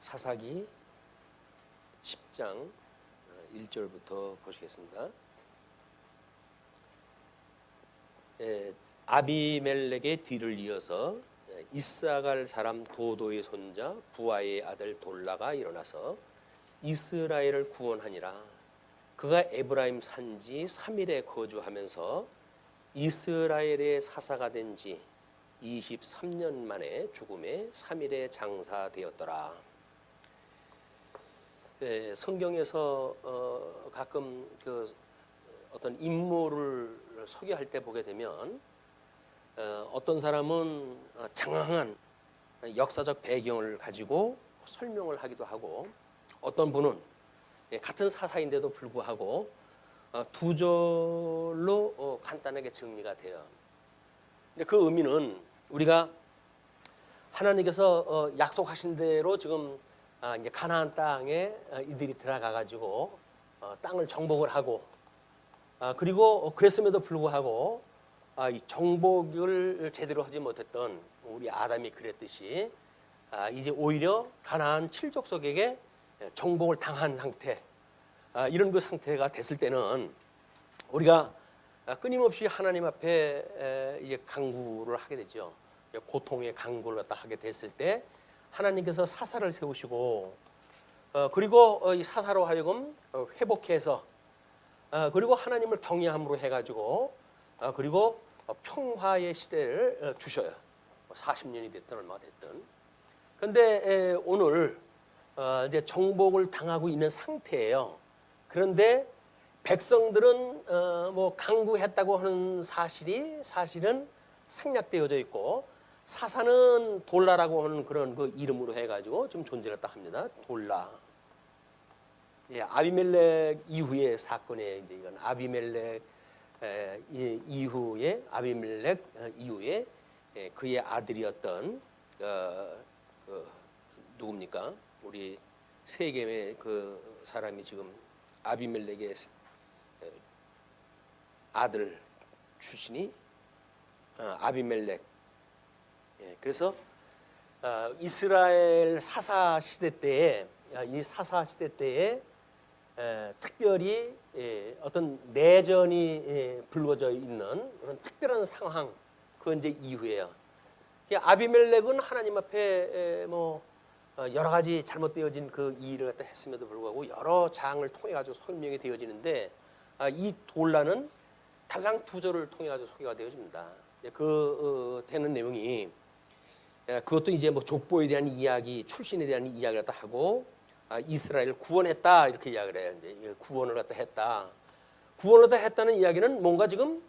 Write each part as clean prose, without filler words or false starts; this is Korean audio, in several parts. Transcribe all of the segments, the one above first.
사사기 10장 1절부터 보시겠습니다. 아비멜렉의 뒤를 이어서 이사갈 사람 도도의 손자 부하의 아들 돌라가 일어나서 이스라엘을 구원하니라. 그가 에브라임 산지 3일에 거주하면서 이스라엘의 사사가 된 지 23년 만에 죽음에 3일에 장사되었더라. 성경에서 가끔 그 어떤 인물을 소개할 때 보게 되면 어떤 사람은 장황한 역사적 배경을 가지고 설명을 하기도 하고, 어떤 분은 같은 사사인데도 불구하고 두 절로 간단하게 정리가 돼요. 근데 그 의미는 우리가 하나님께서 약속하신 대로 지금 이제 가나안 땅에 이들이 들어가 가지고 땅을 정복을 하고, 그리고 그랬음에도 불구하고 이 정복을 제대로 하지 못했던 우리 아담이 그랬듯이 이제 오히려 가나안 칠족속에게 정복을 당한 상태, 이런 그 상태가 됐을 때는 우리가 끊임없이 하나님 앞에 이제 간구를 하게 되죠. 고통의 간구를 갖다 하게 됐을 때 하나님께서 사사를 세우시고, 그리고 이 사사로 하여금 회복해서, 그리고 하나님을 경외함으로 해가지고, 그리고 평화의 시대를 주셔요. 40년이 됐든 얼마가 됐든. 그런데 오늘 이제 정복을 당하고 있는 상태예요. 그런데 백성들은 뭐 강구했다고 하는 사실은 생략되어져 있고, 사사는 돌라라고 하는 그런 그 이름으로 해가지고 좀 존재했다 합니다. 돌라. 아비멜렉 이후의 사건에 이제 이건 아비멜렉 이후에 그의 아들이었던 누굽니까? 우리 세겜의 그 사람이 지금 아비멜렉의 아들 출신이 아비멜렉. 그래서 이스라엘 사사 시대 때에, 이 사사 시대 때에 특별히 어떤 내전이 불거져 있는 그런 특별한 상황, 그건 이제 이후에요. 아비멜렉은 하나님 앞에 뭐 여러 가지 잘못되어진 그 일을 갖다 했음에도 불구하고 여러 장을 통해 가지고 설명이 되어지는데, 이 돌라는 달랑 두 절을 통해 가지고 소개가 되어집니다. 그 되는 내용이, 그것도 이제 뭐 족보에 대한 이야기, 출신에 대한 이야기를 갖다 하고, 이스라엘을 구원했다 이렇게 이야기를 해요. 이제 구원을 갖다 했다. 구원을 갖다 했다는 이야기는 뭔가 지금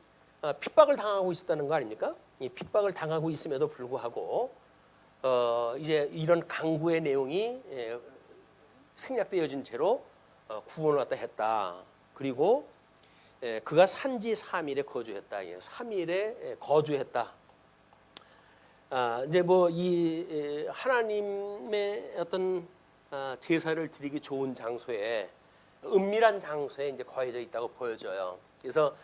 핍박을 당하고 있었다는 거 아닙니까? 이 핍박을 당하고 있음에도 불구하고 이제 이런 강구의 내용이 생략되어진 채로 구원을 갖다 했다. 그리고 그가 산지 3일에 거주했다. 3일에 거주했다. 이제 뭐 이 하나님의 어떤 제사를 드리기 좋은 장소에, 은밀한 장소에 이제 거해져 있다고 보여져요. 그래서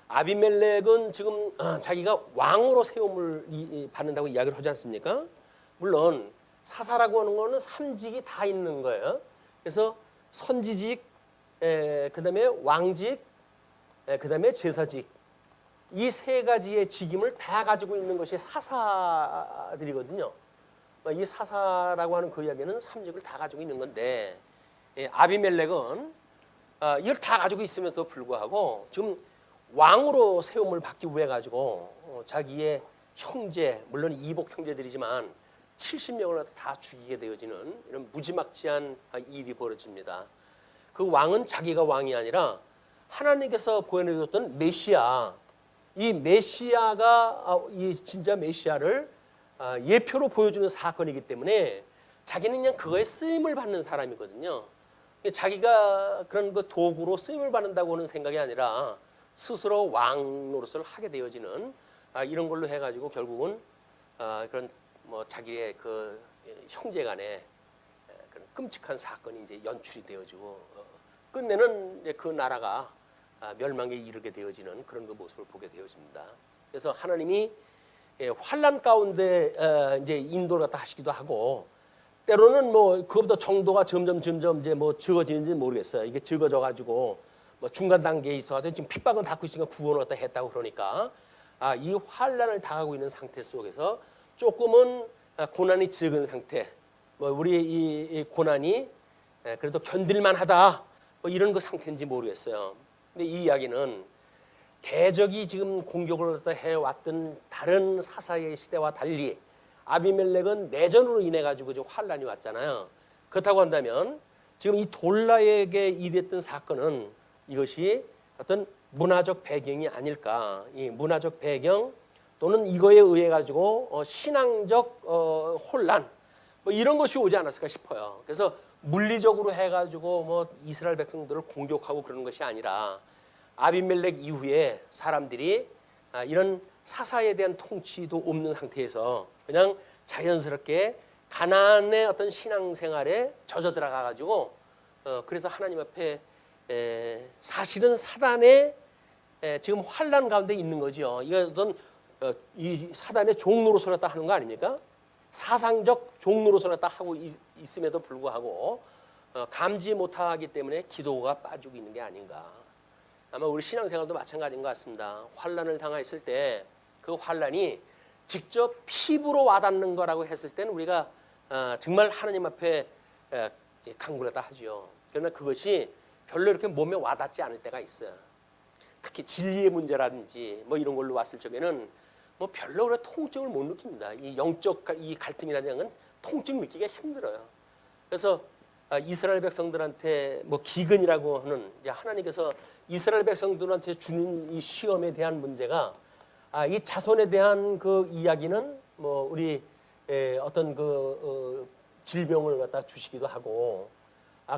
아비멜렉은 지금 자기가 왕으로 세움을 받는다고 이야기를 하지 않습니까? 물론 사사라고 하는 거는 3직이 다 있는 거예요. 그래서 선지직, 그다음에 왕직, 그다음에 제사직, 이 세 가지의 직임을 다 가지고 있는 것이 사사들이거든요. 이 사사라고 하는 그 이야기는 3직을 다 가지고 있는 건데, 아비멜렉은 이걸 다 가지고 있음에도 불구하고 지금 왕으로 세움을 받기 위해 가지고 자기의 형제, 물론 이복 형제들이지만 70명을 다 죽이게 되어지는 이런 무지막지한 일이 벌어집니다. 그 왕은 자기가 왕이 아니라 하나님께서 보여주셨던 메시아, 이 메시아가 이 진짜 메시아를 예표로 보여주는 사건이기 때문에 자기는 그냥 그거에 쓰임을 받는 사람이거든요. 자기가 그런 그 도구로 쓰임을 받는다고 하는 생각이 아니라 스스로 왕 노릇을 하게 되어지는 이런 걸로 해가지고 결국은 그런 뭐 자기의 그 형제간에 그런 끔찍한 사건이 이제 연출이 되어지고 끝내는 이제 그 나라가 멸망에 이르게 되어지는 그런 그 모습을 보게 되어집니다. 그래서 하나님이 환난 가운데 이제 인도를 갖다 하시기도 하고, 때로는 뭐 그것보다 정도가 점점 이제 뭐 적어지는지 모르겠어요. 이게 적어져 가지고 뭐 중간 단계에 있어가지고 지금 핍박은 닫고 있으니까 구원을 갖다 했다고 그러니까 이 환란을 당하고 있는 상태 속에서 조금은 고난이 적은 상태, 뭐 우리 이 고난이 그래도 견딜만하다 뭐 이런 그 상태인지 모르겠어요. 근데 이 이야기는 대적이 지금 공격을 갖다 해왔던 다른 사사의 시대와 달리 아비멜렉은 내전으로 인해 가지고 지금 환란이 왔잖아요. 그렇다고 한다면 지금 이 돌라에게 일했던 사건은 이것이 어떤 문화적 배경이 아닐까. 이 문화적 배경 또는 이거에 의해 가지고 신앙적 혼란 뭐 이런 것이 오지 않았을까 싶어요. 그래서 물리적으로 해가지고 뭐 이스라엘 백성들을 공격하고 그러는 것이 아니라 아비멜렉 이후에 사람들이 이런 사사에 대한 통치도 없는 상태에서 그냥 자연스럽게 가나안의 어떤 신앙생활에 젖어 들어가 가지고 그래서 하나님 앞에 사실은 사단의 지금 환란 가운데 있는 거죠. 이거 어떤 이 사단의 종로로서였다 하는 거 아닙니까? 사상적 종로로서였다 하고 있음에도 불구하고 감지 못하기 때문에 기도가 빠지고 있는 게 아닌가. 아마 우리 신앙생활도 마찬가지인 것 같습니다. 환란을 당했을 때 그 환란이 직접 피부로 와닿는 거라고 했을 때는 우리가 정말 하나님 앞에 강구하다 하죠. 그러나 그것이 별로 이렇게 몸에 와닿지 않을 때가 있어요. 특히 진리의 문제라든지 뭐 이런 걸로 왔을 적에는 뭐 별로 그런 통증을 못 느낍니다. 이 영적 이 갈등이라는 건 통증 느끼기가 힘들어요. 그래서 이스라엘 백성들한테 뭐 기근이라고 하는 하나님께서 이스라엘 백성들한테 주는 이 시험에 대한 문제가 이 자손에 대한 그 이야기는 뭐 우리 어떤 그 질병을 갖다 주시기도 하고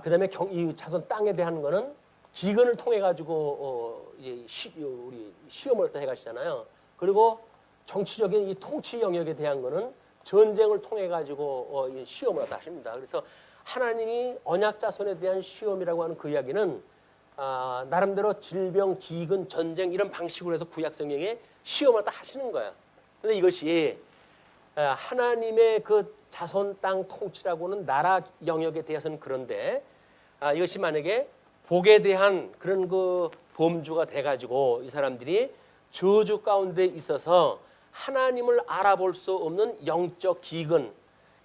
그다음에 이 자손 땅에 대한 거는 기근을 통해 가지고 우리 시험을 갖다 해가시잖아요. 그리고 정치적인 이 통치 영역에 대한 거는 전쟁을 통해 가지고 시험을 갖다 하십니다. 그래서 하나님이 언약 자손에 대한 시험이라고 하는 그 이야기는 나름대로 질병, 기근, 전쟁 이런 방식으로 해서 구약 성경에 시험을 다 하시는 거예요. 그런데 이것이 하나님의 그 자손 땅 통치라고는 나라 영역에 대해서는 그런데 이것이 만약에 복에 대한 그런 그 범주가 돼가지고 이 사람들이 저주 가운데 있어서 하나님을 알아볼 수 없는 영적 기근,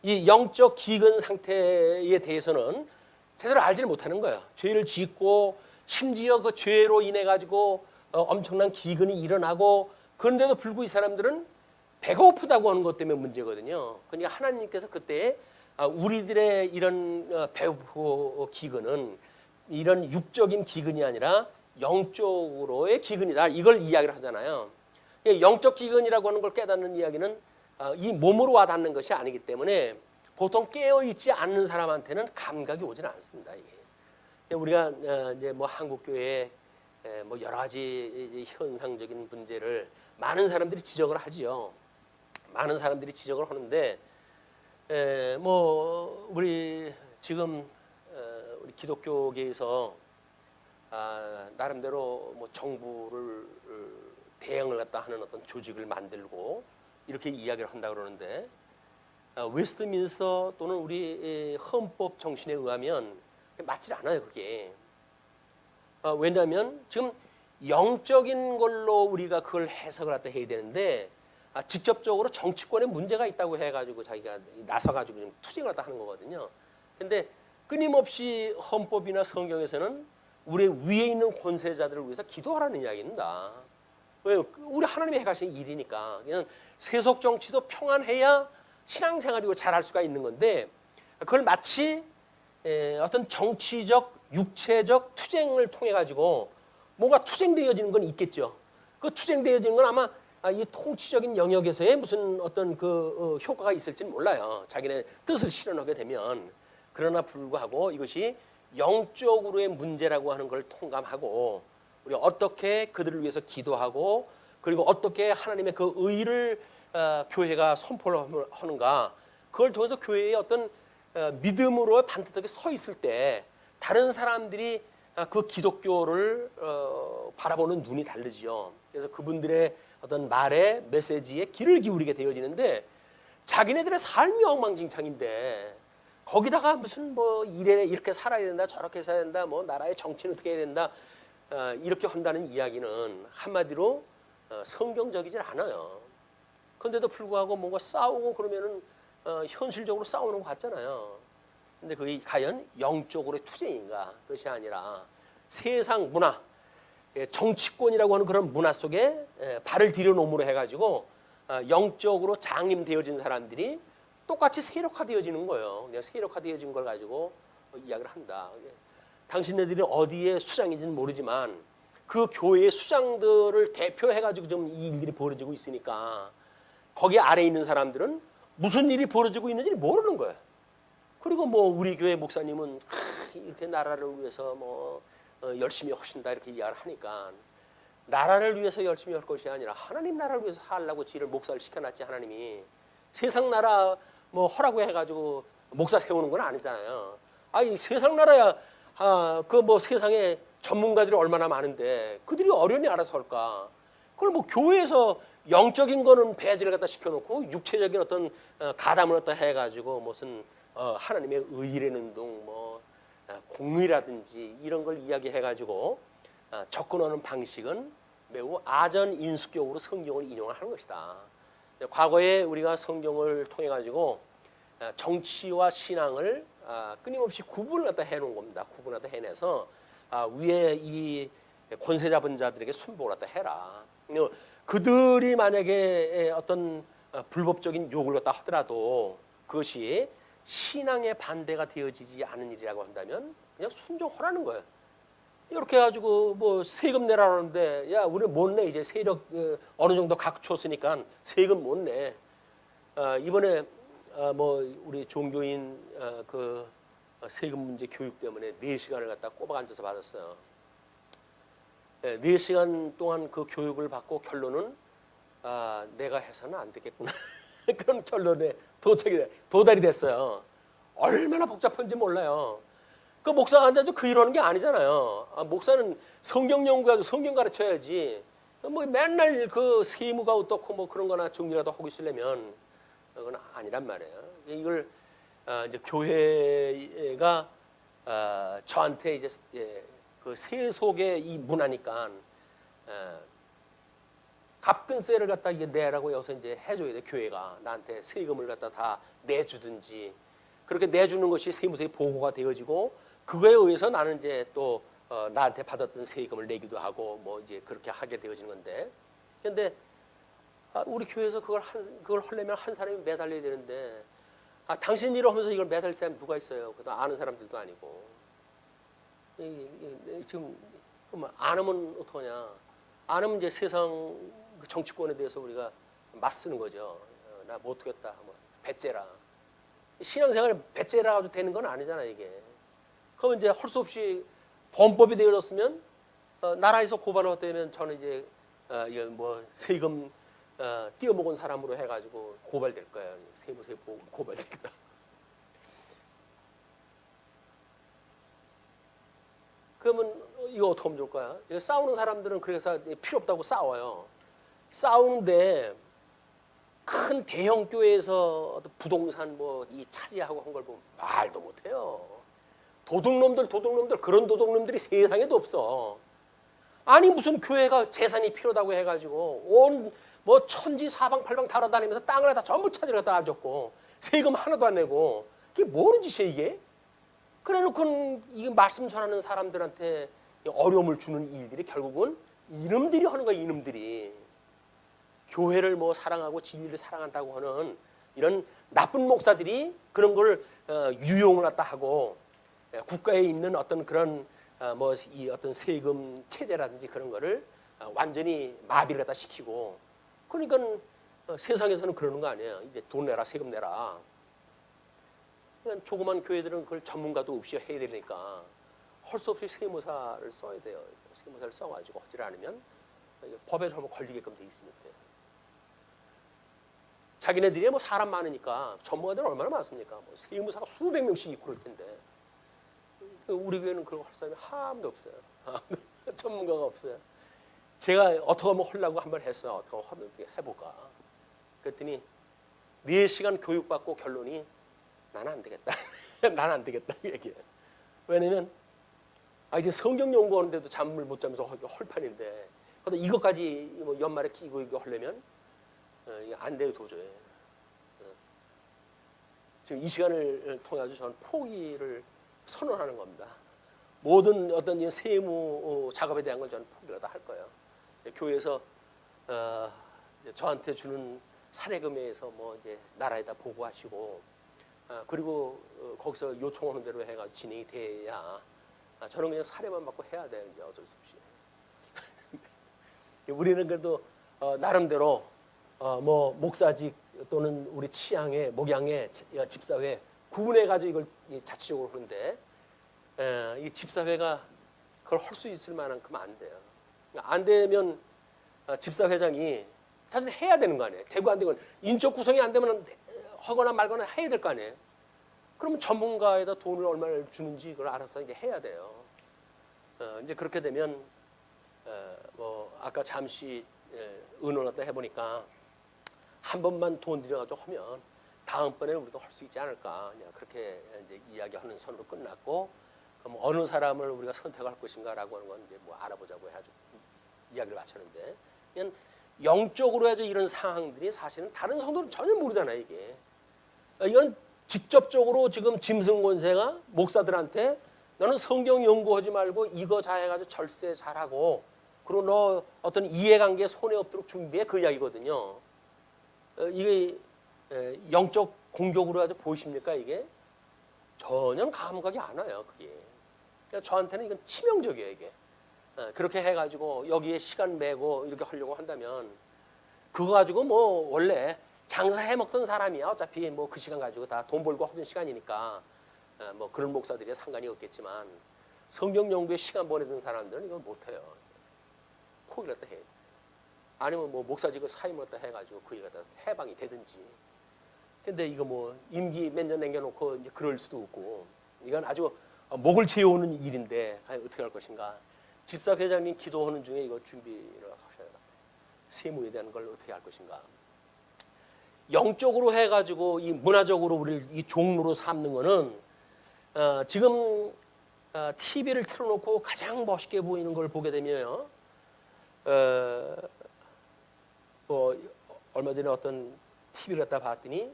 이 영적 기근 상태에 대해서는 제대로 알지를 못하는 거예요. 죄를 짓고 심지어 그 죄로 인해 가지고 엄청난 기근이 일어나고 그런데도 불구하고 이 사람들은 배가 고프다고 하는 것 때문에 문제거든요. 그러니까 하나님께서 그때 우리들의 이런 배고프고 기근은 이런 육적인 기근이 아니라 영적으로의 기근이다. 이걸 이야기를 하잖아요. 영적 기근이라고 하는 걸 깨닫는 이야기는 이 몸으로 와닿는 것이 아니기 때문에 보통 깨어있지 않는 사람한테는 감각이 오지는 않습니다. 이게. 우리가 이제 뭐 한국 교회에 뭐 여러 가지 현상적인 문제를 많은 사람들이 지적을 하지요. 많은 사람들이 지적을 하는데 뭐 우리 지금 우리 기독교계에서 나름대로 뭐 정부를 대응을 갖다 하는 어떤 조직을 만들고 이렇게 이야기를 한다 그러는데 웨스트민스터 또는 우리 헌법 정신에 의하면 맞지 않아요. 그게 왜냐하면 지금 영적인 걸로 우리가 그걸 해석을 갖다 해야 되는데 직접적으로 정치권에 문제가 있다고 해가지고 자기가 나서가지고 좀 투쟁을 갖다 하는 거거든요. 근데 끊임없이 헌법이나 성경에서는 우리 위에 있는 권세자들을 위해서 기도하라는 이야기입니다. 왜? 우리 하나님이 해가신 일이니까. 그냥 세속 정치도 평안해야 신앙생활이고 잘할 수가 있는 건데 그걸 마치 어떤 정치적, 육체적 투쟁을 통해 가지고 뭔가 투쟁되어지는 건 있겠죠. 그 투쟁되어지는 건 아마 이 통치적인 영역에서의 무슨 어떤 그 효과가 있을지는 몰라요. 자기네 뜻을 실현하게 되면. 그러나 불구하고 이것이 영적으로의 문제라고 하는 걸 통감하고 우리 어떻게 그들을 위해서 기도하고 그리고 어떻게 하나님의 그 의를 교회가 선포를 하는가 그걸 통해서 교회의 어떤 믿음으로 반듯하게 서 있을 때 다른 사람들이 그 기독교를 바라보는 눈이 다르지요. 그래서 그분들의 어떤 말에 메시지에 귀를 기울이게 되어지는데 자기네들의 삶이 엉망진창인데 거기다가 무슨 뭐 이렇게 살아야 된다, 저렇게 살아야 된다, 뭐 나라의 정치는 어떻게 해야 된다, 이렇게 한다는 이야기는 한마디로 성경적이질 않아요. 그런데도 불구하고 뭔가 싸우고 그러면은 현실적으로 싸우는 것 같잖아요. 근데 그게 과연 영적으로의 투쟁인가? 그것이 아니라 세상 문화, 정치권이라고 하는 그런 문화 속에 발을 들여놓음으로 해가지고 영적으로 장님되어진 사람들이 똑같이 세력화되어지는 거예요. 그냥 세력화되어진 걸 가지고 이야기를 한다. 당신네들이 어디에 수장인지는 모르지만 그 교회의 수장들을 대표해가지고 좀 이 일들이 벌어지고 있으니까 거기 아래에 있는 사람들은 무슨 일이 벌어지고 있는지 모르는 거예요. 그리고 뭐 우리 교회 목사님은 이렇게 나라를 위해서 뭐 열심히 하신다 이렇게 이야기를 하니까 나라를 위해서 열심히 할 것이 아니라 하나님 나라를 위해서 하려고 지를 목사를 시켜놨지. 하나님이 세상 나라 뭐 하라고 해가지고 목사 세우는 건 아니잖아요. 아니 세상 나라야 그 뭐 세상에 전문가들이 얼마나 많은데 그들이 어련히 알아서 할까? 그걸 뭐 교회에서 영적인 거는 배제를 갖다 시켜놓고 육체적인 어떤 가담을 갖다 해가지고 무슨 하나님의 의라는 둥 뭐 공의라든지 이런 걸 이야기해가지고 접근하는 방식은 매우 아전인수격으로 성경을 인용을 하는 것이다. 과거에 우리가 성경을 통해 가지고 정치와 신앙을 끊임없이 구분을 갖다 해놓은 겁니다. 구분을 갖다 해내서 위에 이 권세 잡은 자들에게 순복을 갖다 해라. 그들이 만약에 어떤 불법적인 욕을 갖다 하더라도 그것이 신앙의 반대가 되어지지 않은 일이라고 한다면 그냥 순종하라는 거예요. 이렇게 해가지고 뭐 세금 내라는데 야 우리 못 내. 이제 세력 어느 정도 갖췄으니까 세금 못 내. 이번에 뭐 우리 종교인 그 세금 문제 교육 때문에 4시간을 갖다 꼬박 앉아서 받았어요. 4시간 동안 그 교육을 받고 결론은 내가 해서는 안 되겠구나. 그런 결론에 도달이 됐어요. 얼마나 복잡한지 몰라요. 그 목사가 앉아서 그 이러는 게 아니잖아요. 목사는 성경 연구해서 성경 가르쳐야지. 뭐 맨날 그 세무가 어떻고 뭐 그런 거나 정리라도 하고 있으려면 그건 아니란 말이에요. 이걸 이제 교회가 저한테 이제 그 세속의 이 문화니까 갑근세를 갖다 이게 내라고 여기서 이제 해줘야 돼. 교회가 나한테 세금을 갖다 다 내주든지 그렇게 내주는 것이 세무서에 보고가 되어지고 그거에 의해서 나는 이제 또 나한테 받았던 세금을 내기도 하고 뭐 이제 그렇게 하게 되어지는 건데, 그런데 우리 교회에서 그걸 하려면 한 사람이 매달려야 되는데 당신 일을 하면서 이걸 매달릴 사람이 누가 있어요? 그것도 아는 사람들도 아니고 지금 안 하면 어떡하냐? 안 하면 이제 세상 정치권에 대해서 우리가 맞서는 거죠. 나 못하겠다. 뭐 배째라. 신앙생활에 배째라 가지고 되는 건 아니잖아 이게. 그러면 이제 할 수 없이 범법이 되어졌으면 나라에서 고발을 했다면 저는 이제 뭐 세금 띄어먹은 사람으로 해가지고 고발될 거예요. 세무서에 고발되기도. 그러면 이거 어떻게 하면 좋을까요? 싸우는 사람들은 그래서 필요 없다고 싸워요. 싸우는데 큰 대형 교회에서 부동산 뭐 이 차지하고 한 걸 보면 말도 못해요. 도둑놈들 그런 도둑놈들이 세상에도 없어. 아니 무슨 교회가 재산이 필요하다고 해가지고 온 뭐 천지 사방팔방 달아다니면서 땅을 다 전부 차지를 갖다 앉았고 세금 하나도 안 내고 이게 뭐는 짓이야 이게? 그래놓고 이 말씀 전하는 사람들한테 어려움을 주는 일들이 결국은 이놈들이 하는 거야. 이놈들이 교회를 뭐 사랑하고 진리를 사랑한다고 하는 이런 나쁜 목사들이 그런 걸 유용을 갖다 하고 국가에 있는 어떤 그런 뭐 이 어떤 세금 체제라든지 그런 거를 완전히 마비를 갖다 시키고, 그러니까 세상에서는 그러는 거 아니에요. 이제 돈 내라, 세금 내라. 그러니까 조그만 교회들은 그걸 전문가도 없이 해야 되니까 할 수 없이 세무사를 써야 돼요. 세무사를 써가지고 하지 않으면 법에 한번 걸리게끔 돼 있습니다. 자기네들이 뭐 사람 많으니까 전문가들은 얼마나 많습니까? 뭐 세무사가 수백 명씩 있고 그럴 텐데 우리 교회는 그런 거 할 사람이 하나도 없어요. 전문가가 없어요. 제가 어떻게 하면 하려고 한번 했어요. 어떻게 하면 해볼까. 그랬더니 4시간 교육받고 결론이 나는 안 되겠다. 난 안 되겠다 이 얘기예요. 왜냐면 이제 성경 연구하는데도 잠을 못 자면서 헐판인데 근데 이것까지 뭐 연말에 끼고 이거 하려면 이게 안 돼요 도저히. 지금 이 시간을 통해 저는 포기를 선언하는 겁니다. 모든 어떤 이 세무 작업에 대한 걸 저는 포기를 다 할 거예요. 교회에서 저한테 주는 사례금에서 뭐 이제 나라에다 보고하시고 그리고 거기서 요청하는 대로 해가 진행이 돼야 저는 그냥 사례만 받고 해야 돼요. 이제 어쩔 수 없이. 우리는 그래도 나름대로 뭐 목사직 또는 우리 치양회, 목양회, 집사회 구분해 가지고 이걸 자체적으로 하는데 이 집사회가 그걸 할 수 있을 만큼 안 돼요. 안 되면 집사회장이 사실 해야 되는 거 아니에요. 되고 안 되고 인적 구성이 안 되면 하거나 말거나 해야 될 거 아니에요. 그러면 전문가에다 돈을 얼마를 주는지 그걸 알아서 이제 해야 돼요. 이제 그렇게 되면 뭐 아까 잠시 의논했다 해보니까 한 번만 돈 들여가지고 하면 다음번에 우리가 할 수 있지 않을까 그냥 그렇게 이제 이야기하는 선으로 끝났고 그럼 어느 사람을 우리가 선택할 것인가라고 하는 건 이제 뭐 알아보자고 해가지고 이야기를 마쳤는데 그냥 영적으로 해서 이런 상황들이 사실은 다른 성도는 전혀 모르잖아요 이게. 이건 직접적으로 지금 짐승 권세가 목사들한테 너는 성경 연구하지 말고 이거 잘 해가지고 절세 잘하고 그리고 너 어떤 이해관계에 손해 없도록 준비해 그 이야기거든요. 이게 영적 공격으로 해서 보이십니까 이게? 전혀 감각이 안 와요 그게. 그러니까 저한테는 이건 치명적이에요 이게. 그렇게 해가지고 여기에 시간 매고 이렇게 하려고 한다면 그거 가지고 뭐 원래 장사해 먹던 사람이야 어차피 뭐 그 시간 가지고 다 돈 벌고 하던 시간이니까 뭐 그런 목사들이 상관이 없겠지만 성경 연구에 시간 보내던 사람들은 이거 못해요. 포기를 했다 해. 아니면 뭐 목사직을 사임을 했다 해가지고 그 얘기가 해방이 되든지. 근데 이거 뭐 임기 몇 년 남겨놓고 이제 그럴 수도 없고 이건 아주 목을 채우는 일인데 어떻게 할 것인가. 집사회장님 기도하는 중에 이거 준비를 하셔야 돼요. 세무에 대한 걸 어떻게 할 것인가. 영적으로 해가지고 이 문화적으로 우리를 이 종로로 삼는 거는 지금 TV를 틀어놓고 가장 멋있게 보이는 걸 보게 되면요. 뭐 얼마 전에 어떤 TV를 갖다 봤더니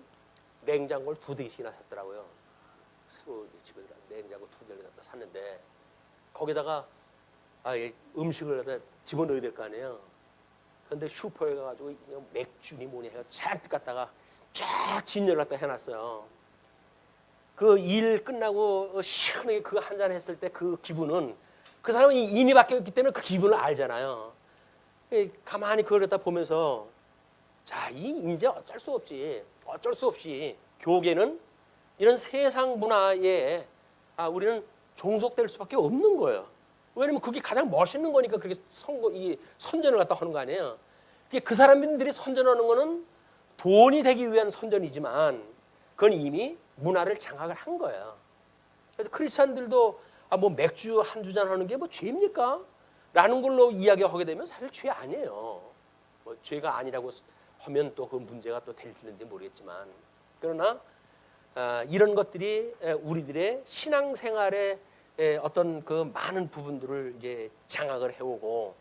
냉장고를 2대씩이나 샀더라고요. 새로 집에 들어간 냉장고 2대를 갖다 샀는데 거기다가 음식을 갖다 집어넣어야 될 거 아니에요. 그런데 슈퍼에 가가지고 맥주니 뭐니 해가 잔뜩 갖다가 쫙 진열을 갖다 해놨어요. 그 일 끝나고 시원하게 그 한잔 했을 때 그 기분은 그 사람은 이미 바뀌었기 때문에 그 기분을 알잖아요. 가만히 그걸 갖다 보면서 자, 이제 어쩔 수 없이 교계는 이런 세상 문화에 우리는 종속될 수밖에 없는 거예요. 왜냐면 그게 가장 멋있는 거니까 그렇게 선전을 갖다 하는 거 아니에요. 그 사람들이 선전하는 거는 돈이 되기 위한 선전이지만 그건 이미 문화를 장악을 한 거예요. 그래서 크리스찬들도 뭐 맥주 한두 잔 하는 게 뭐 죄입니까? 라는 걸로 이야기하게 되면 사실 죄 아니에요. 뭐 죄가 아니라고 하면 또 그 문제가 또 될지는지 모르겠지만 그러나 이런 것들이 우리들의 신앙생활의 어떤 그 많은 부분들을 이제 장악을 해오고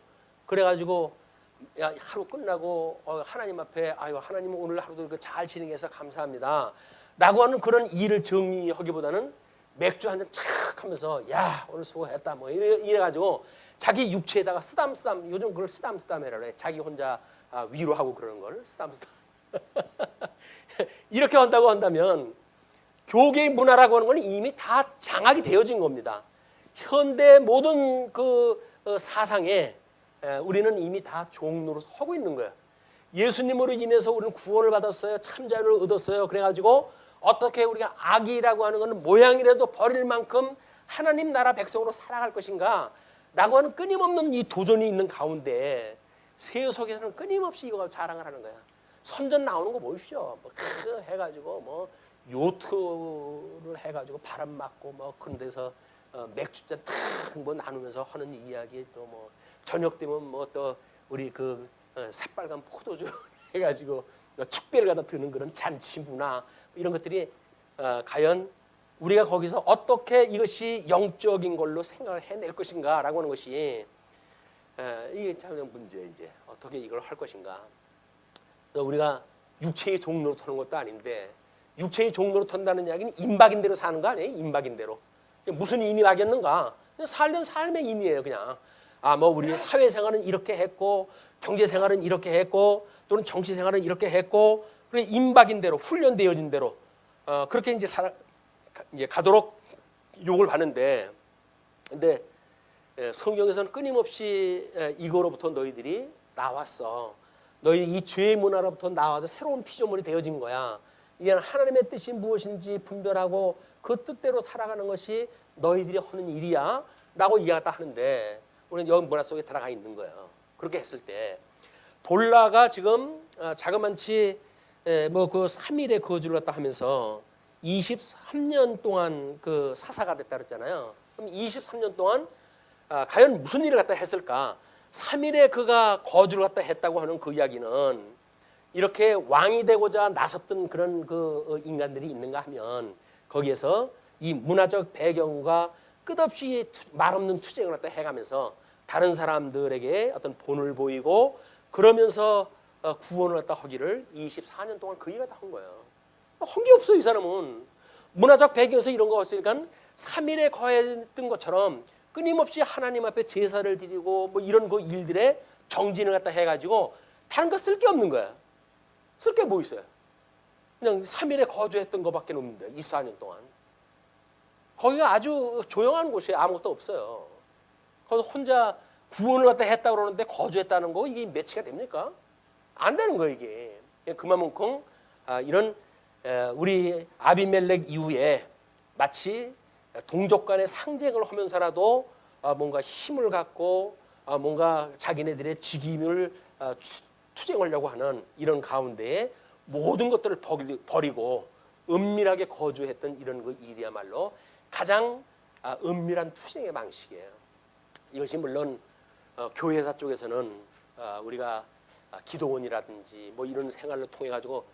그래가지고 하루 끝나고 하나님 앞에 하나님 오늘 하루도 잘 진행해서 감사합니다 라고 하는 그런 일을 정리하기보다는 맥주 한 잔 착 하면서 야 오늘 수고했다 뭐 이래가지고 자기 육체에다가 쓰담쓰담 요즘 그걸 쓰담쓰담이라고 그래. 자기 혼자 위로하고 그러는 걸 쓰담쓰담 이렇게 한다고 한다면 교계의 문화라고 하는 건 이미 다 장악이 되어진 겁니다. 현대 모든 그 사상에 우리는 이미 다 종로로서 하고 있는 거예요. 예수님으로 인해서 우리는 구원을 받았어요. 참자를 얻었어요. 그래가지고 어떻게 우리가 악이라고 하는 것은 모양이라도 버릴 만큼 하나님 나라 백성으로 살아갈 것인가 라고 하는 끊임없는 이 도전이 있는 가운데 세속에서는 끊임없이 이거 자랑을 하는 거야. 선전 나오는 거 보십시오. 뭐 해가지고 뭐 요트를 해가지고 바람 맞고 뭐 그런 데서 맥주잔 탁뭐 나누면서 하는 이야기 또 뭐 저녁 되면 뭐 또 우리 그 새빨간 포도주 해가지고 축배를 갖다 드는 그런 잔치 문화 이런 것들이 과연 우리가 거기서 어떻게 이것이 영적인 걸로 생각을 해낼 것인가라고 하는 것이 이게 참 문제. 이제 어떻게 이걸 할 것인가. 우리가 육체의 종로로 타는 것도 아닌데 육체의 종로로 탄다는 이야기는 임박인 대로 사는 거 아니에요? 임박인 대로. 무슨 의미 박였는가? 그냥 살던 삶의 의미예요. 그냥 뭐 우리의 사회생활은 이렇게 했고 경제생활은 이렇게 했고 또는 정치생활은 이렇게 했고 그래 임박인 대로 훈련되어진 대로 그렇게 이제 이제 가도록 욕을 받는데 근데 성경에서는 끊임없이 이거로부터 너희들이 나왔어. 너희 이 죄의 문화로부터 나와서 새로운 피조물이 되어진 거야. 이게 하나님의 뜻이 무엇인지 분별하고 그 뜻대로 살아가는 것이 너희들이 하는 일이야 라고 이야기다 하는데 우리는 여기 문화 속에 들어가 있는 거예요. 그렇게 했을 때 돌라가 지금 자그만치 뭐 그 3일의 거주를 갖다 하면서 23년 동안 그 사사가 됐다 그랬잖아요. 그럼 23년 동안 과연 무슨 일을 갖다 했을까? 3일에 그가 거주를 갖다 했다고 하는 그 이야기는 이렇게 왕이 되고자 나섰던 그런 그 인간들이 있는가 하면 거기에서 이 문화적 배경과 끝없이 말없는 투쟁을 갖다 해가면서 다른 사람들에게 어떤 본을 보이고 그러면서 구원을 갖다 하기를 24년 동안 그 일을 갖다 한 거예요. 한 게 없어 이 사람은. 문화적 배경에서 이런 거 없으니까 3일에 거했던 것처럼 끊임없이 하나님 앞에 제사를 드리고 뭐 이런 그 일들에 정진을 갖다 해가지고 다른 거 쓸 게 없는 거야. 쓸 게 뭐 있어요? 그냥 3일에 거주했던 것밖에 없는데 24년 동안. 거기가 아주 조용한 곳이에요. 아무것도 없어요. 거기서 혼자 구원을 갖다 했다고 그러는데 거주했다는 거 이게 매치가 됩니까? 안 되는 거예요 이게. 그만큼 이런 우리 아비멜렉 이후에 마치 동족 간의 상쟁을 하면서라도 뭔가 힘을 갖고 뭔가 자기네들의 직임을 투쟁하려고 하는 이런 가운데에 모든 것들을 버리고 은밀하게 거주했던 이런 그 일이야말로 가장 은밀한 투쟁의 방식이에요. 이것이 물론 교회사 쪽에서는 우리가 기도원이라든지 뭐 이런 생활을 통해 가지고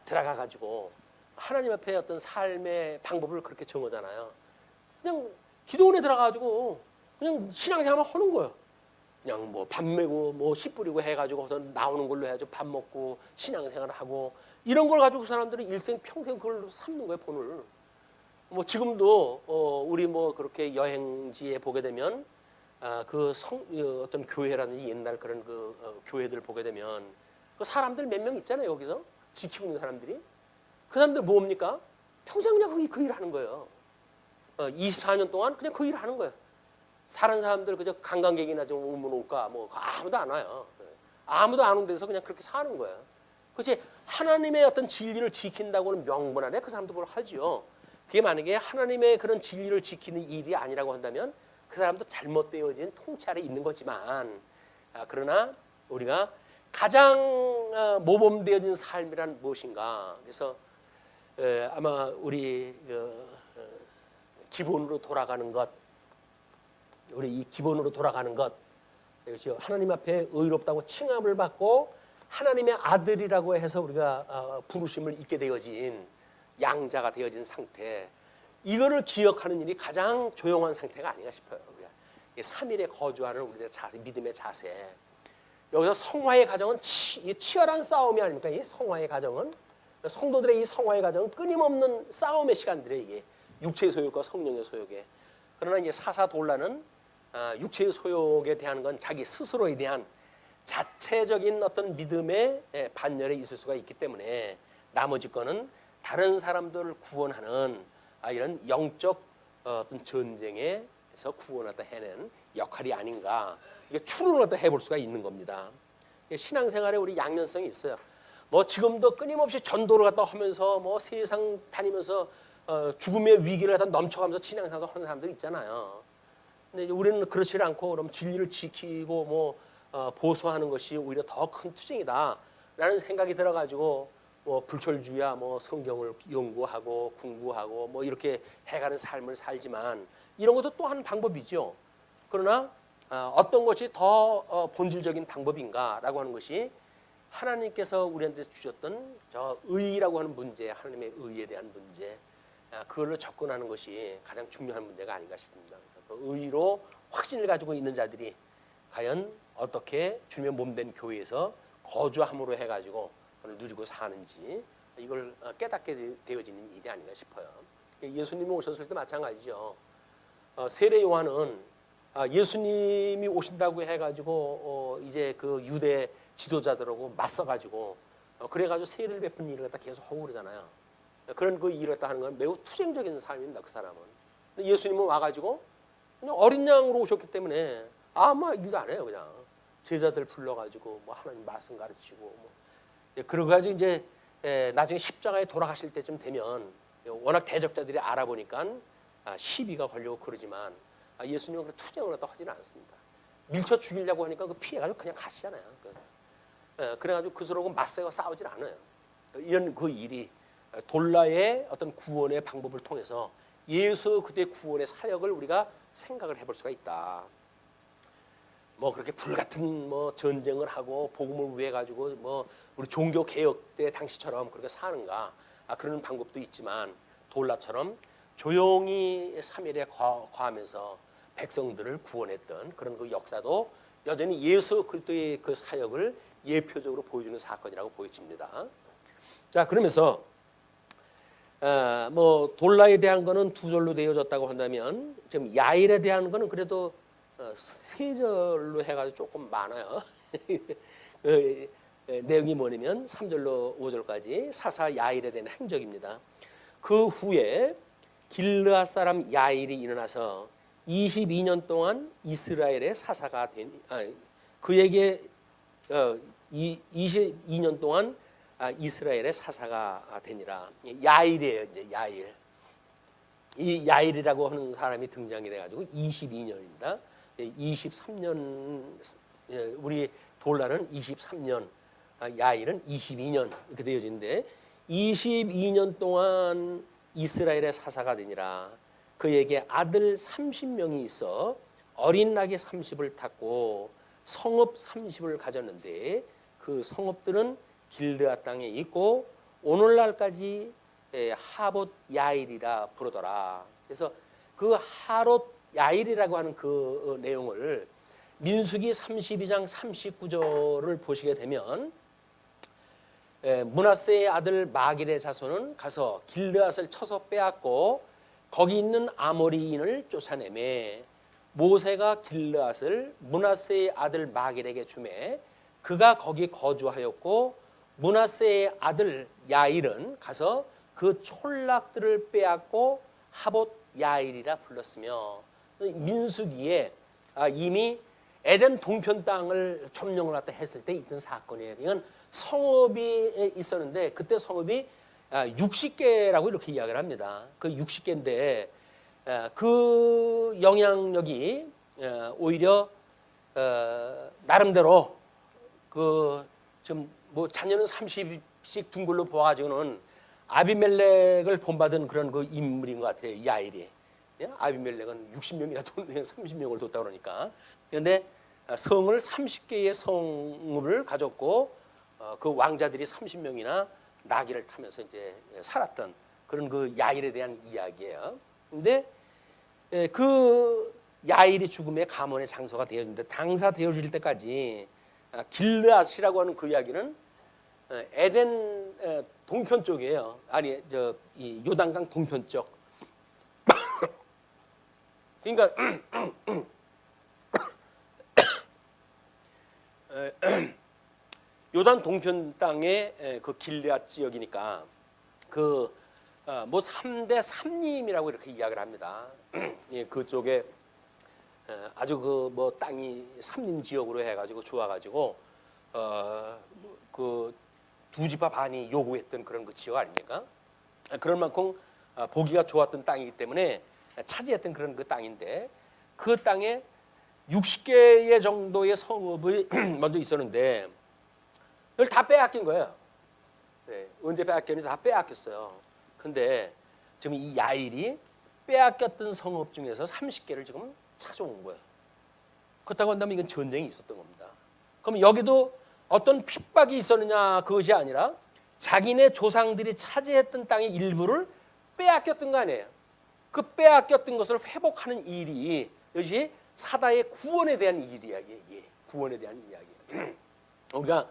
들어가 가지고 하나님 앞에 어떤 삶의 방법을 그렇게 정하잖아요. 그냥 기도원에 들어가 가지고 그냥 신앙생활만 하는 거예요. 그냥 뭐 밥 메고 뭐 씨 뿌리고 해가지고 나오는 걸로 해가지고 밥 먹고 신앙생활을 하고 이런 걸 가지고 그 사람들은 일생 평생 그걸 삼는 거예요 본을. 뭐 지금도 우리 뭐 그렇게 여행지에 보게 되면 그 어떤 교회라든지 옛날 그런 그 교회들 보게 되면 그 사람들 몇 명 있잖아요 여기서 지키고 있는 사람들이. 그 사람들 뭡니까? 평생 그냥 그 일 하는 거예요. 24년 동안 그냥 그 일 하는 거예요. 사는 사람들 그저 관광객이나 좀 오면 올까 뭐 아무도 안 와요. 아무도 안 온 데서 그냥 그렇게 사는 거예요. 그렇지 하나님의 어떤 진리를 지킨다고는 명분 안에 그 사람도 그걸 하지요. 그게 만약에 하나님의 그런 진리를 지키는 일이 아니라고 한다면 그 사람도 잘못되어진 통치 아래 있는 거지만 그러나 우리가 가장 모범되어진 삶이란 무엇인가? 그래서 아마 우리 기본으로 돌아가는 것, 우리 이 기본으로 돌아가는 것, 이것이 하나님 앞에 의롭다고 칭함을 받고 하나님의 아들이라고 해서 우리가 부르심을 잊게 되어진 양자가 되어진 상태, 이거를 기억하는 일이 가장 조용한 상태가 아닌가 싶어요. 우리가 3일에 거주하는 우리의 자세, 믿음의 자세. 여기서 성화의 가정은 치열한 싸움이 아닙니까? 이 성화의 가정은 성도들의 이 성화의 가정은 끊임없는 싸움의 시간들이에요. 이게 육체의 소욕과 성령의 소욕에. 그러나 이제 사사돌라는 육체의 소욕에 대한 건 자기 스스로에 대한 자체적인 어떤 믿음의 반열에 있을 수가 있기 때문에 나머지 거는 다른 사람들을 구원하는 이런 영적 어떤 전쟁에서 구원하다 해낸 역할이 아닌가. 이게 추론을 하다 해볼 수가 있는 겁니다. 신앙생활에 우리 양면성이 있어요. 뭐 지금도 끊임없이 전도를 갖다 하면서 뭐 세상 다니면서 죽음의 위기를 갖다 넘쳐가면서 신앙생활을 하는 사람들 있잖아요. 근데 우리는 그렇지 않고 그럼 진리를 지키고 뭐 보수하는 것이 오히려 더 큰 투쟁이다라는 생각이 들어가지고 뭐 불철주야 뭐 성경을 연구하고 공부하고 뭐 이렇게 해가는 삶을 살지만 이런 것도 또 한 방법이죠. 그러나 어떤 것이 더 본질적인 방법인가라고 하는 것이 하나님께서 우리한테 주셨던 저 의라고 하는 문제, 하나님의 의에 대한 문제, 그걸로 접근하는 것이 가장 중요한 문제가 아닌가 싶습니다. 그래서 그 의로 확신을 가지고 있는 자들이 과연 어떻게 주님의 몸된 교회에서 거주함으로 해가지고 누리고 사는지 이걸 깨닫게 되어지는 일이 아닌가 싶어요. 예수님이 오셨을 때 마찬가지죠. 세례 요한은 예수님이 오신다고 해가지고 이제 그 유대 지도자들하고 맞서가지고 그래가지고 세례를 베푼 일을 갖다 계속 하고 그러잖아요. 그런 그 일을 갖다 하는 건 매우 투쟁적인 삶입니다. 그 사람은. 근데 예수님은 와가지고 그냥 어린 양으로 오셨기 때문에 아무 일도 안 해요. 그냥 제자들 불러가지고 뭐 하나님 말씀 가르치고 뭐 그러고 가지고 이제 나중에 십자가에 돌아가실 때쯤 되면 워낙 대적자들이 알아보니까 시비가 걸려고 그러지만 예수님은 그 투쟁을 갖다 하지는 않습니다. 밀쳐 죽이려고 하니까 그 피해가지고 그냥 가시잖아요. 그래가지고 그들하고 맞서고 싸우질 않아요. 이런 그 일이 돌라의 어떤 구원의 방법을 통해서 예수 그때 구원의 사역을 우리가 생각을 해볼 수가 있다. 뭐 그렇게 불같은 뭐 전쟁을 하고 복음을 위해 가지고 뭐 우리 종교 개혁 때 당시처럼 그렇게 사는가 그런 방법도 있지만 돌라처럼 조용히 사면에 거하면서 백성들을 구원했던 그런 그 역사도 여전히 예수 그리스도의 그 사역을 예표적으로 보여주는 사건이라고 보여집니다. 자, 그러면서 뭐 돌라에 대한 거는 두 절로 되어졌다고 한다면 지금 야일에 대한 거는 그래도 세 절로 해가지고 조금 많아요. 내용이 뭐냐면 3절로 5절까지 사사 야일에 대한 행적입니다. 그 후에 길르앗 사람 야일이 일어나서 22년 동안 이스라엘의 사사가 된 그에게 22년 동안 이스라엘의 사사가 되니라. 야일이에요. 이제 야일. 이 야일이라고 하는 사람이 등장이 돼가지고 22년입니다. 23년 우리 돌라는 23년, 야일은 22년 이렇게 되어지는데 22년 동안 이스라엘의 사사가 되니라. 그에게 아들 30명이 있어 어린 낙이 30을 탔고 성읍 30을 가졌는데 그 성읍들은 길르앗 땅에 있고 오늘날까지 하봇 야일이라 부르더라. 그래서 그 하롯 야일이라고 하는 그 내용을 민수기 32장 39절을 보시게 되면 므낫세의 아들 마길의 자손은 가서 길르앗을 쳐서 빼앗고 거기 있는 아모리인을 쫓아내매 모세가 길르앗을 므낫세의 아들 마길에게 주매 그가 거기 거주하였고 므낫세의 아들 야일은 가서 그 촌락들을 빼앗고 하봇 야일이라 불렀으며 민수기에 이미 에덴 동편 땅을 점령을 갖다 했을 때 있던 사건이에요. 이건 성읍이 있었는데 그때 성읍이 60개라고 이렇게 이야기를 합니다. 그 60개인데 그 영향력이 오히려 나름대로 그 좀 뭐 자녀는 30씩 둔 걸로 보아가지고는 아비멜렉을 본받은 그런 그 인물인 것 같아요. 야일이. 아비멜렉은 60명이나 30명을 뒀다 그러니까. 그런데 성을 30개의 성읍을 가졌고 그 왕자들이 30명이나 나귀를 타면서 이제 살았던 그런 그 야일에 대한 이야기예요. 근데 그 야일이 죽음의 가문의 장소가 되어지는데 당사되어질 때까지 길르앗이라고 하는 그 이야기는 에덴 동편 쪽이에요. 아니 이 요단강 동편 쪽. 그러니까 요단 동편 땅의 그 길르앗 지역이니까 그 뭐 3대 삼림이라고 이렇게 이야기를 합니다. 예, 그쪽에 아주 그 뭐 땅이 삼림 지역으로 해가지고 좋아가지고 그 두 지파 반이 요구했던 그런 그 지역 아닙니까? 그럴 만큼 보기가 좋았던 땅이기 때문에 차지했던 그런 그 땅인데 그 땅에 60개의 정도의 성읍이 먼저 있었는데 그걸 다 빼앗긴 거예요. 네, 언제 빼앗겼는지 다 빼앗겼어요. 근데 지금 이 야일이 빼앗겼던 성읍 중에서 30개를 지금 찾아온 거예요. 그렇다고 한다면 이건 전쟁이 있었던 겁니다. 그럼 여기도 어떤 핍박이 있었느냐 그것이 아니라 자기네 조상들이 차지했던 땅의 일부를 빼앗겼던 거 아니에요. 그 빼앗겼던 것을 회복하는 일이 이것이 사다의 구원에 대한 일이야. 이게 구원에 대한 이야기. 우리가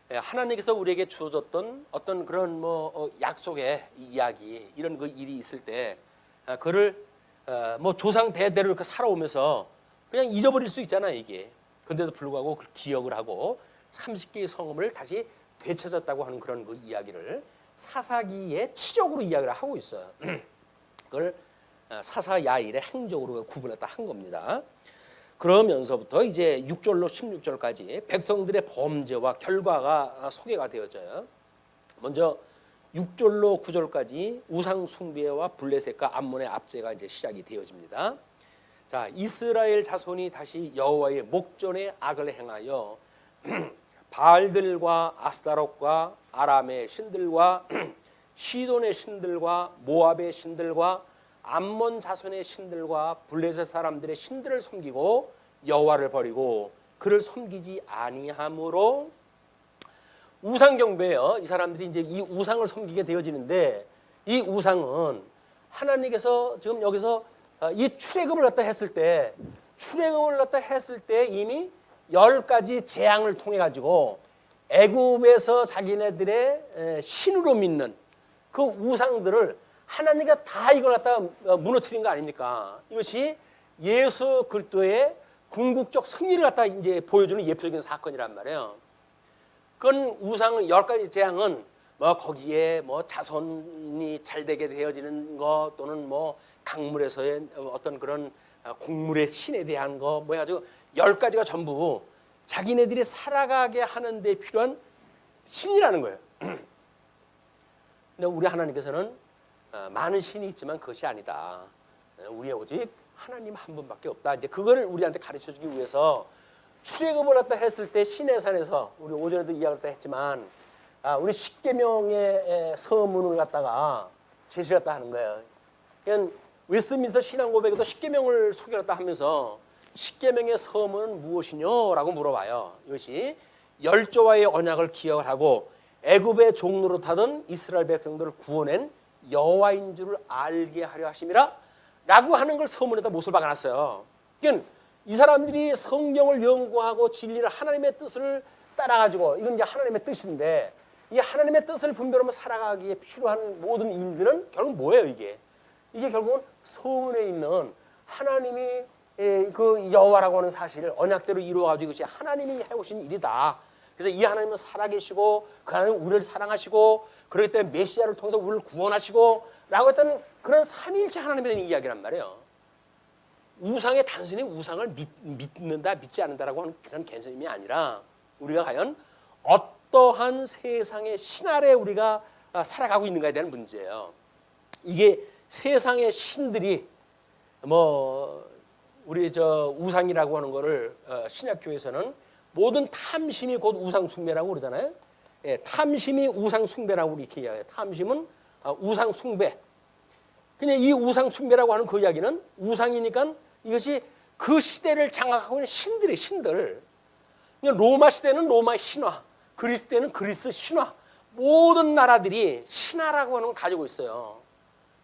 하나님께서 우리에게 주어졌던 어떤 그런 뭐 약속의 이야기 이런 그 일이 있을 때 그를 뭐 조상 대대로 이렇게 살아오면서 그냥 잊어버릴 수 있잖아요. 이게. 근데도 불구하고 그걸 기억을 하고 30개의 성읍을 다시 되찾았다고 하는 그런 그 이야기를 사사기의 치적으로 이야기를 하고 있어요. 그걸 사사야일의 행적으로 구분했다 한 겁니다. 그러면서부터 이제 6절로 16절까지 백성들의 범죄와 결과가 소개가 되어져요. 먼저 6절로 9절까지 우상 숭배와 블레셋과 암몬의 압제가 이제 시작이 되어집니다. 자, 이스라엘 자손이 다시 여호와의 목전에 악을 행하여 바알들과 아스타롯과 아람의 신들과 시돈의 신들과 모압의 신들과 암몬 자손의 신들과 블레셋 사람들의 신들을 섬기고 여호와를 버리고 그를 섬기지 아니함으로 우상 경배예요. 이 사람들이 이제 이 우상을 섬기게 되어지는데 이 우상은 하나님께서 지금 여기서 이 출애굽을 갖다 했을 때 이미 10가지 재앙을 통해 가지고 애굽에서 자기네들의 신으로 믿는 그 우상들을 하나님과 다 이걸 갖다가 무너뜨린 거 아닙니까? 이것이 예수 그리스도의 궁극적 승리를 갖다 이제 보여주는 예표적인 사건이란 말이에요. 그건 우상 10가지 재앙은 뭐 거기에 뭐 자손이 잘 되게 되어지는 거 또는 뭐 강물에서의 어떤 그런 곡물의 신에 대한 거 뭐 해가지고 10가지가 전부 자기네들이 살아가게 하는 데 필요한 신이라는 거예요. 근데 우리 하나님께서는 많은 신이 있지만 그것이 아니다. 우리의 오직 하나님 한 분밖에 없다. 이제 그거를 우리한테 가르쳐 주기 위해서 출애굽을 갖다 했을 때 시내산에서 우리 오전에도 이야기를 했지만 우리 십계명의 서문을 갖다가 제시를 갖다 하는 거예요. 그냥 웨스트민스터 신앙고백에도 십계명을 소개를 갖다 하면서 십계명의 서문은 무엇이냐라고 물어봐요. 이것이 열조와의 언약을 기억을 하고 애굽의 종로로 타던 이스라엘 백성들을 구원한 여호와인 줄을 알게 하려 하심이라 라고 하는 걸 서문에다 못을 박아놨어요. 그러니까 이 사람들이 성경을 연구하고 진리를 하나님의 뜻을 따라가지고 이건 이제 하나님의 뜻인데 이 하나님의 뜻을 분별하며 살아가기에 필요한 모든 일들은 결국 뭐예요? 이게 결국은 서문에 있는 하나님이 그 여호와라고 하는 사실을 언약대로 이루어가지고 이것이 하나님이 해오신 일이다. 그래서 이 하나님은 살아계시고 그 하나님은 우리를 사랑하시고 그렇기 때문에 메시아를 통해서 우리를 구원하시고 라고 했던 그런 삼위일체 하나님에 대한 이야기란 말이에요. 우상에 단순히 우상을 믿는다 믿지 않는다라고 하는 그런 개념이 아니라 우리가 과연 어떠한 세상의 신 아래 우리가 살아가고 있는가에 대한 문제예요. 이게 세상의 신들이 뭐 우리 저 우상이라고 하는 거를 신약교회에서는 모든 탐심이 곧 우상 숭배라고 그러잖아요. 예, 탐심이 우상 숭배라고 이렇게 이야기해요. 탐심은 우상 숭배. 그냥 이 우상 숭배라고 하는 그 이야기는 우상이니까 이것이 그 시대를 장악하고 있는 신들의 신들. 로마 시대는 로마의 신화, 그리스 때는 그리스 신화. 모든 나라들이 신화라고 하는 걸 가지고 있어요.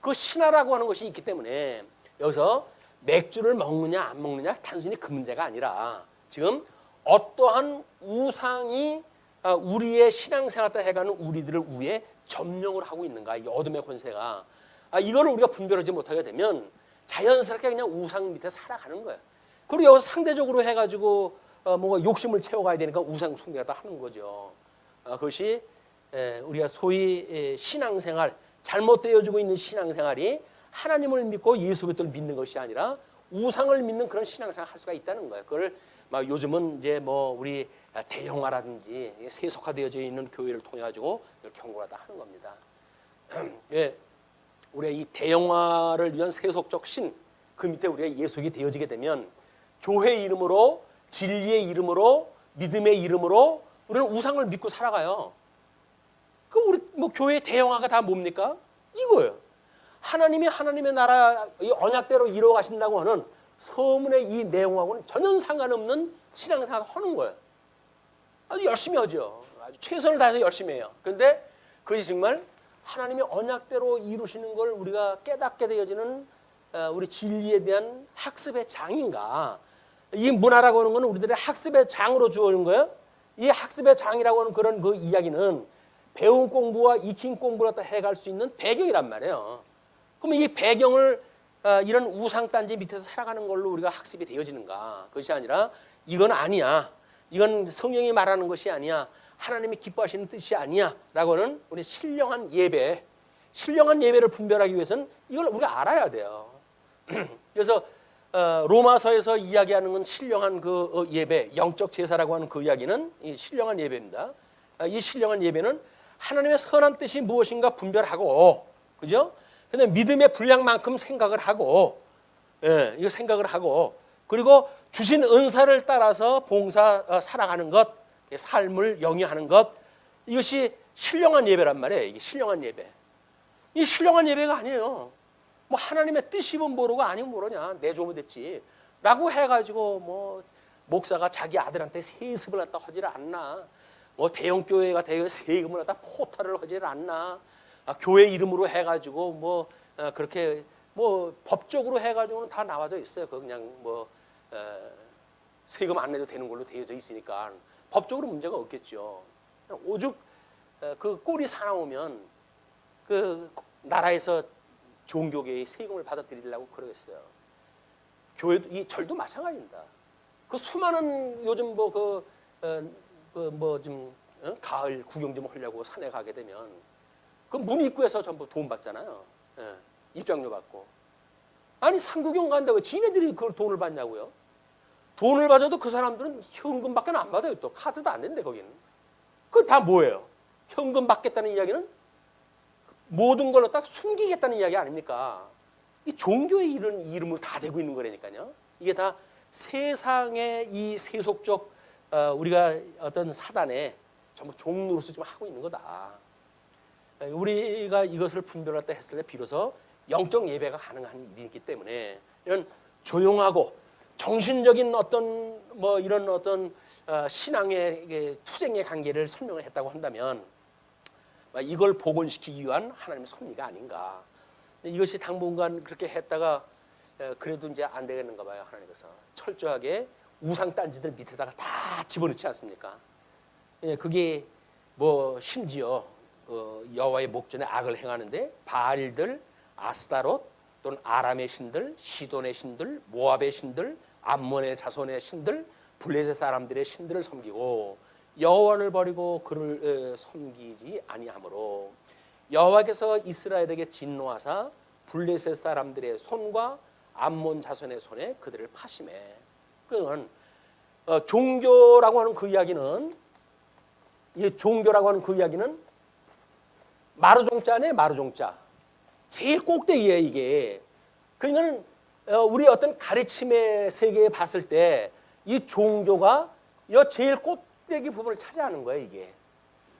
그 신화라고 하는 것이 있기 때문에 여기서 맥주를 먹느냐 안 먹느냐 단순히 그 문제가 아니라 지금 어떠한 우상이 우리의 신앙생활을 해가는 우리들을 위해 점령을 하고 있는가, 이 어둠의 권세가 이거를 우리가 분별하지 못하게 되면 자연스럽게 그냥 우상 밑에 살아가는 거예요. 그리고 여기서 상대적으로 해가지고 뭔가 욕심을 채워가야 되니까 우상 숭배가 하는 거죠. 그것이 우리가 소위 신앙생활, 잘못되어지고 있는 신앙생활이 하나님을 믿고 예수 그리스도를 믿는 것이 아니라 우상을 믿는 그런 신앙생활을 할 수가 있다는 거예요. 그걸 요즘은 이제 뭐 우리 대형화라든지 세속화되어져 있는 교회를 통해 가지고 경고하다 하는 겁니다. 예, 우리가 이 대형화를 위한 세속적 신, 그 밑에 우리가 예속이 되어지게 되면 교회 이름으로, 진리의 이름으로, 믿음의 이름으로 우리는 우상을 믿고 살아가요. 그럼 우리 뭐 교회 대형화가 다 뭡니까? 이거예요. 하나님이 하나님의 나라 이 언약대로 이루어 가신다고 하는 서문의 이 내용하고는 전혀 상관없는 신앙생활을 하는 거예요. 아주 열심히 하죠. 아주 최선을 다해서 열심히 해요. 그런데 그것이 정말 하나님의 언약대로 이루시는 걸 우리가 깨닫게 되어지는 우리 진리에 대한 학습의 장인가? 이 문화라고 하는 것은 우리들의 학습의 장으로 주어진 거예요. 이 학습의 장이라고 하는 그런 그 이야기는 배운 공부와 익힌 공부를 갖다 해갈 수 있는 배경이란 말이에요. 그러면 이 배경을 이런 우상단지 밑에서 살아가는 걸로 우리가 학습이 되어지는가? 그것이 아니라 이건 아니야. 이건 성경이 말하는 것이 아니야. 하나님이 기뻐하시는 뜻이 아니야. 라고 하는 우리 신령한 예배, 신령한 예배를 분별하기 위해서는 이걸 우리가 알아야 돼요. 그래서 로마서에서 이야기하는 건 신령한 그 예배, 영적 제사라고 하는 그 이야기는 이 신령한 예배입니다. 이 신령한 예배는 하나님의 선한 뜻이 무엇인가 분별하고, 그죠? 근데 믿음의 분량만큼 생각을 하고, 이거 생각을 하고, 그리고 주신 은사를 따라서 봉사 살아가는 것, 삶을 영위하는 것, 이것이 신령한 예배란 말이에요. 이게 신령한 예배. 이 신령한 예배가 아니에요. 뭐 하나님의 뜻이면 모르고 아니면 모르냐, 내주면 됐지 라고 해가지고 뭐 목사가 자기 아들한테 세습을 갖다 하지를 않나, 뭐 대형교회가 세금을 갖다 포탈을 하지를 않나, 교회 이름으로 해가지고 뭐 그렇게 뭐 법적으로 해가지고는 다 나와져 있어요. 그냥 뭐 세금 안 내도 되는 걸로 되어져 있으니까 법적으로 문제가 없겠죠. 오죽 그 꼴이 사나우면 그 나라에서 종교계의 세금을 받아들이려고 그러겠어요. 교회도, 이 절도 마찬가지입니다. 그 수많은 요즘 뭐 좀 가을 구경 좀 하려고 산에 가게 되면 그 문 입구에서 전부 돈 받잖아요. 입장료 받고. 아니 산구경 간다고 왜 지네들이 그걸 돈을 받냐고요? 돈을 받아도 그 사람들은 현금밖에 안 받아요. 또 카드도 안 된대 거기는. 그건 다 뭐예요? 현금 받겠다는 이야기는 모든 걸로 딱 숨기겠다는 이야기 아닙니까? 이 종교의 이름으로 다 되고 있는 거라니까요. 이게 다 세상의 이 세속적 우리가 어떤 사단에 전부 종로로서 좀 하고 있는 거다. 우리가 이것을 분별할 때 했을 때 비로소 영적 예배가 가능한 일이기 때문에 이런 조용하고 정신적인 어떤 뭐 이런 어떤 신앙의 투쟁의 관계를 설명을 했다고 한다면 이걸 복원시키기 위한 하나님의 섭리가 아닌가. 이것이 당분간 그렇게 했다가 그래도 이제 안 되겠는가 봐요. 하나님께서 철저하게 우상 딴지들 밑에다가 다 집어넣지 않습니까? 그게 뭐 심지어 여호와의 목전에 악을 행하는데 바알들, 아스타롯 또는 아람의 신들, 시돈의 신들, 모압의 신들, 암몬의 자손의 신들, 블레셋 사람들의 신들을 섬기고 여호와를 버리고 그를 섬기지 아니하므로 여호와께서 이스라엘에게 진노하사 블레셋 사람들의 손과 암몬 자손의 손에 그들을 파심해. 그건 종교라고 하는 그 이야기는, 이 종교라고 하는 그 이야기는 마루종자네, 마루종자. 제일 꼭대기에 이게. 그러니까 우리 어떤 가르침의 세계에 봤을 때 이 종교가 이 제일 꼭대기 부분을 차지하는 거예요, 이게.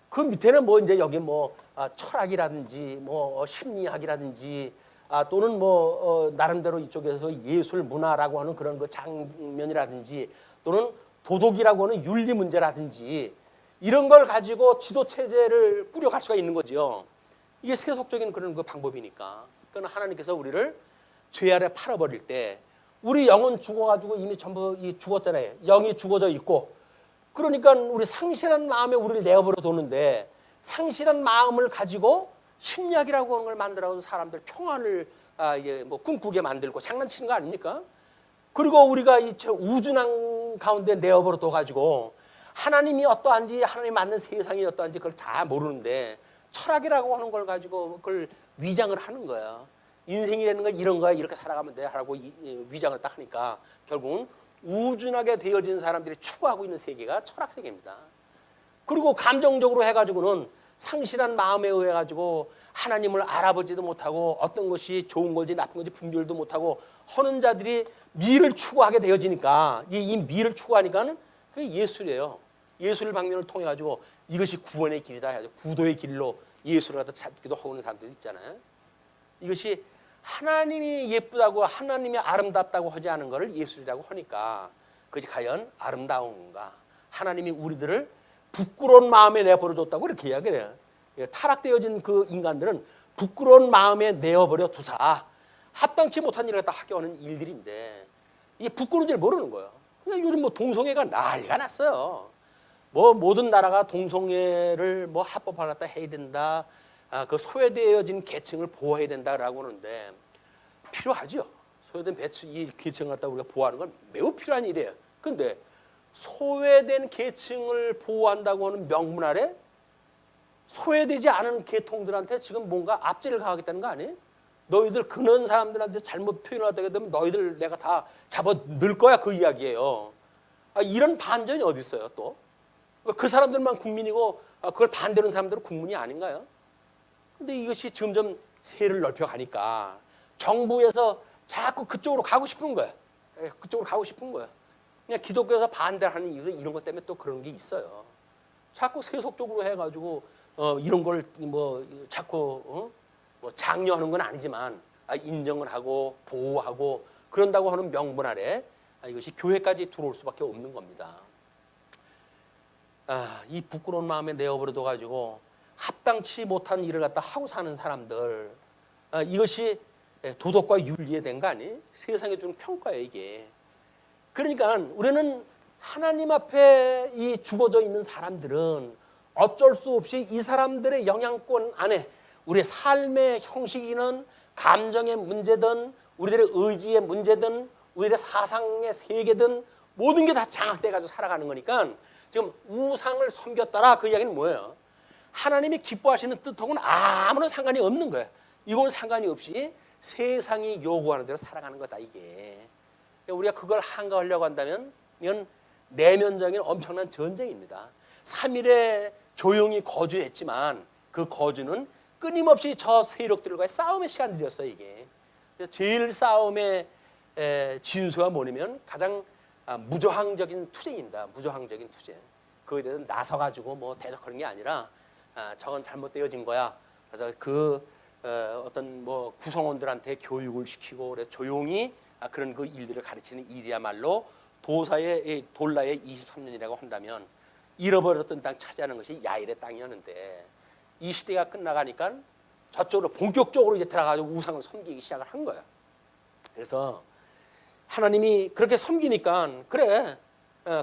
그 밑에는 뭐 이제 여기 뭐 철학이라든지 뭐 심리학이라든지 또는 뭐 나름대로 이쪽에서 예술 문화라고 하는 그런 그 장면이라든지 또는 도덕이라고 하는 윤리 문제라든지 이런 걸 가지고 지도 체제를 꾸려갈 수가 있는 거죠. 이게 세속적인 그런 그 방법이니까. 그러니까 하나님께서 우리를 죄 아래 팔아버릴 때 우리 영은 죽어가지고 이미 전부 죽었잖아요. 영이 죽어져 있고 그러니까 우리 상실한 마음에 우리를 내어버려 두는데 상실한 마음을 가지고 심리학이라고 하는 걸 만들어서 사람들 평안을 이제 뭐 꿈꾸게 만들고 장난치는 거 아닙니까? 그리고 우리가 이 우준한 가운데 내어버려 둬가지고 하나님이 어떠한지 하나님 맞는 세상이 어떠한지 그걸 다 모르는데 철학이라고 하는 걸 가지고 그걸 위장을 하는 거야. 인생이라는 건 이런 거야, 이렇게 살아가면 돼 하라고 위장을 딱 하니까 결국은 우준하게 되어진 사람들이 추구하고 있는 세계가 철학 세계입니다. 그리고 감정적으로 해가지고는 상실한 마음에 의해 가지고 하나님을 알아보지도 못하고 어떤 것이 좋은 건지 나쁜 건지 분별도 못하고 하는 자들이 미를 추구하게 되어지니까 이 미를 추구하니까는 그게 예술이에요. 예술 방면을 통해 가지고 이것이 구원의 길이다 해가지고 구도의 길로 예술을 갖다 찾기도 하는 사람들이 있잖아요. 이것이 하나님이 예쁘다고 하나님이 아름답다고 하지 않은 것을 예술이라고 하니까 그것이 과연 아름다운 건가? 하나님이 우리들을 부끄러운 마음에 내버려뒀다고 이렇게 이야기해요. 타락되어진 그 인간들은 부끄러운 마음에 내어버려 두사 합당치 못한 일을 갖다 하게 하는 일들인데 이게 부끄러운 줄 모르는 거예요. 근데 요즘 뭐 동성애가 난리가 났어요. 뭐 모든 나라가 동성애를 뭐 합법화를 갖다 해야 된다. 그 소외되어진 계층을 보호해야 된다라고 하는데 필요하죠. 소외된 이 계층을 갖다 우리가 보호하는 건 매우 필요한 일이에요. 근데 소외된 계층을 보호한다고 하는 명분 아래 소외되지 않은 계통들한테 지금 뭔가 압제를 가하겠다는 거 아니에요? 너희들 그런 사람들한테 잘못 표현을 하게 되면 너희들 내가 다 잡아 넣을 거야 그 이야기예요. 이런 반전이 어디 있어요 또? 그 사람들만 국민이고 그걸 반대하는 사람들은 국민이 아닌가요? 근데 이것이 점점 세를 넓혀가니까 정부에서 자꾸 그쪽으로 가고 싶은 거예요. 그쪽으로 가고 싶은 거예요. 그냥 기독교에서 반대하는 이유는 이런 것 때문에 또 그런 게 있어요. 자꾸 세속적으로 해가지고 이런 걸 뭐 자꾸 뭐 장려하는 건 아니지만 인정을 하고 보호하고 그런다고 하는 명분 아래 이것이 교회까지 들어올 수밖에 없는 겁니다. 이 부끄러운 마음에 내어버려 가지고 합당치 못한 일을 갖다 하고 사는 사람들 이것이 도덕과 윤리에 된 거 아니? 세상에 주는 평가예요 이게. 그러니까 우리는 하나님 앞에 이 죽어져 있는 사람들은 어쩔 수 없이 이 사람들의 영향권 안에 우리의 삶의 형식이든 감정의 문제든 우리들의 의지의 문제든 우리들의 사상의 세계든 모든 게 다 장악돼 가지고 살아가는 거니까 지금 우상을 섬겼더라 그 이야기는 뭐예요? 하나님이 기뻐하시는 뜻하고는 아무런 상관이 없는 거예요. 이건 상관이 없이 세상이 요구하는 대로 살아가는 거다 이게. 우리가 그걸 한가하려고 한다면 이건 내면적인 엄청난 전쟁입니다. 3일에 조용히 거주했지만 그 거주는 끊임없이 저 세력들과의 싸움의 시간들이었어요 이게. 제일 싸움의 진수가 뭐냐면 가장 무저항적인 투쟁입니다. 무저항적인 투쟁. 그거에 대해서 나서가지고 뭐 대적하는 게 아니라 저건 잘못되어진 거야. 그래서 그 어떤 뭐 구성원들한테 교육을 시키고 그래 조용히 그런 그 일들을 가르치는 일이야말로 도사의 돌라의 23년이라고 한다면 잃어버렸던 땅 차지하는 것이 야일의 땅이었는데 이 시대가 끝나가니까 저쪽으로 본격적으로 이제 들어가지고 우상을 섬기기 시작을 한 거예요. 그래서 하나님이 그렇게 섬기니까 그래.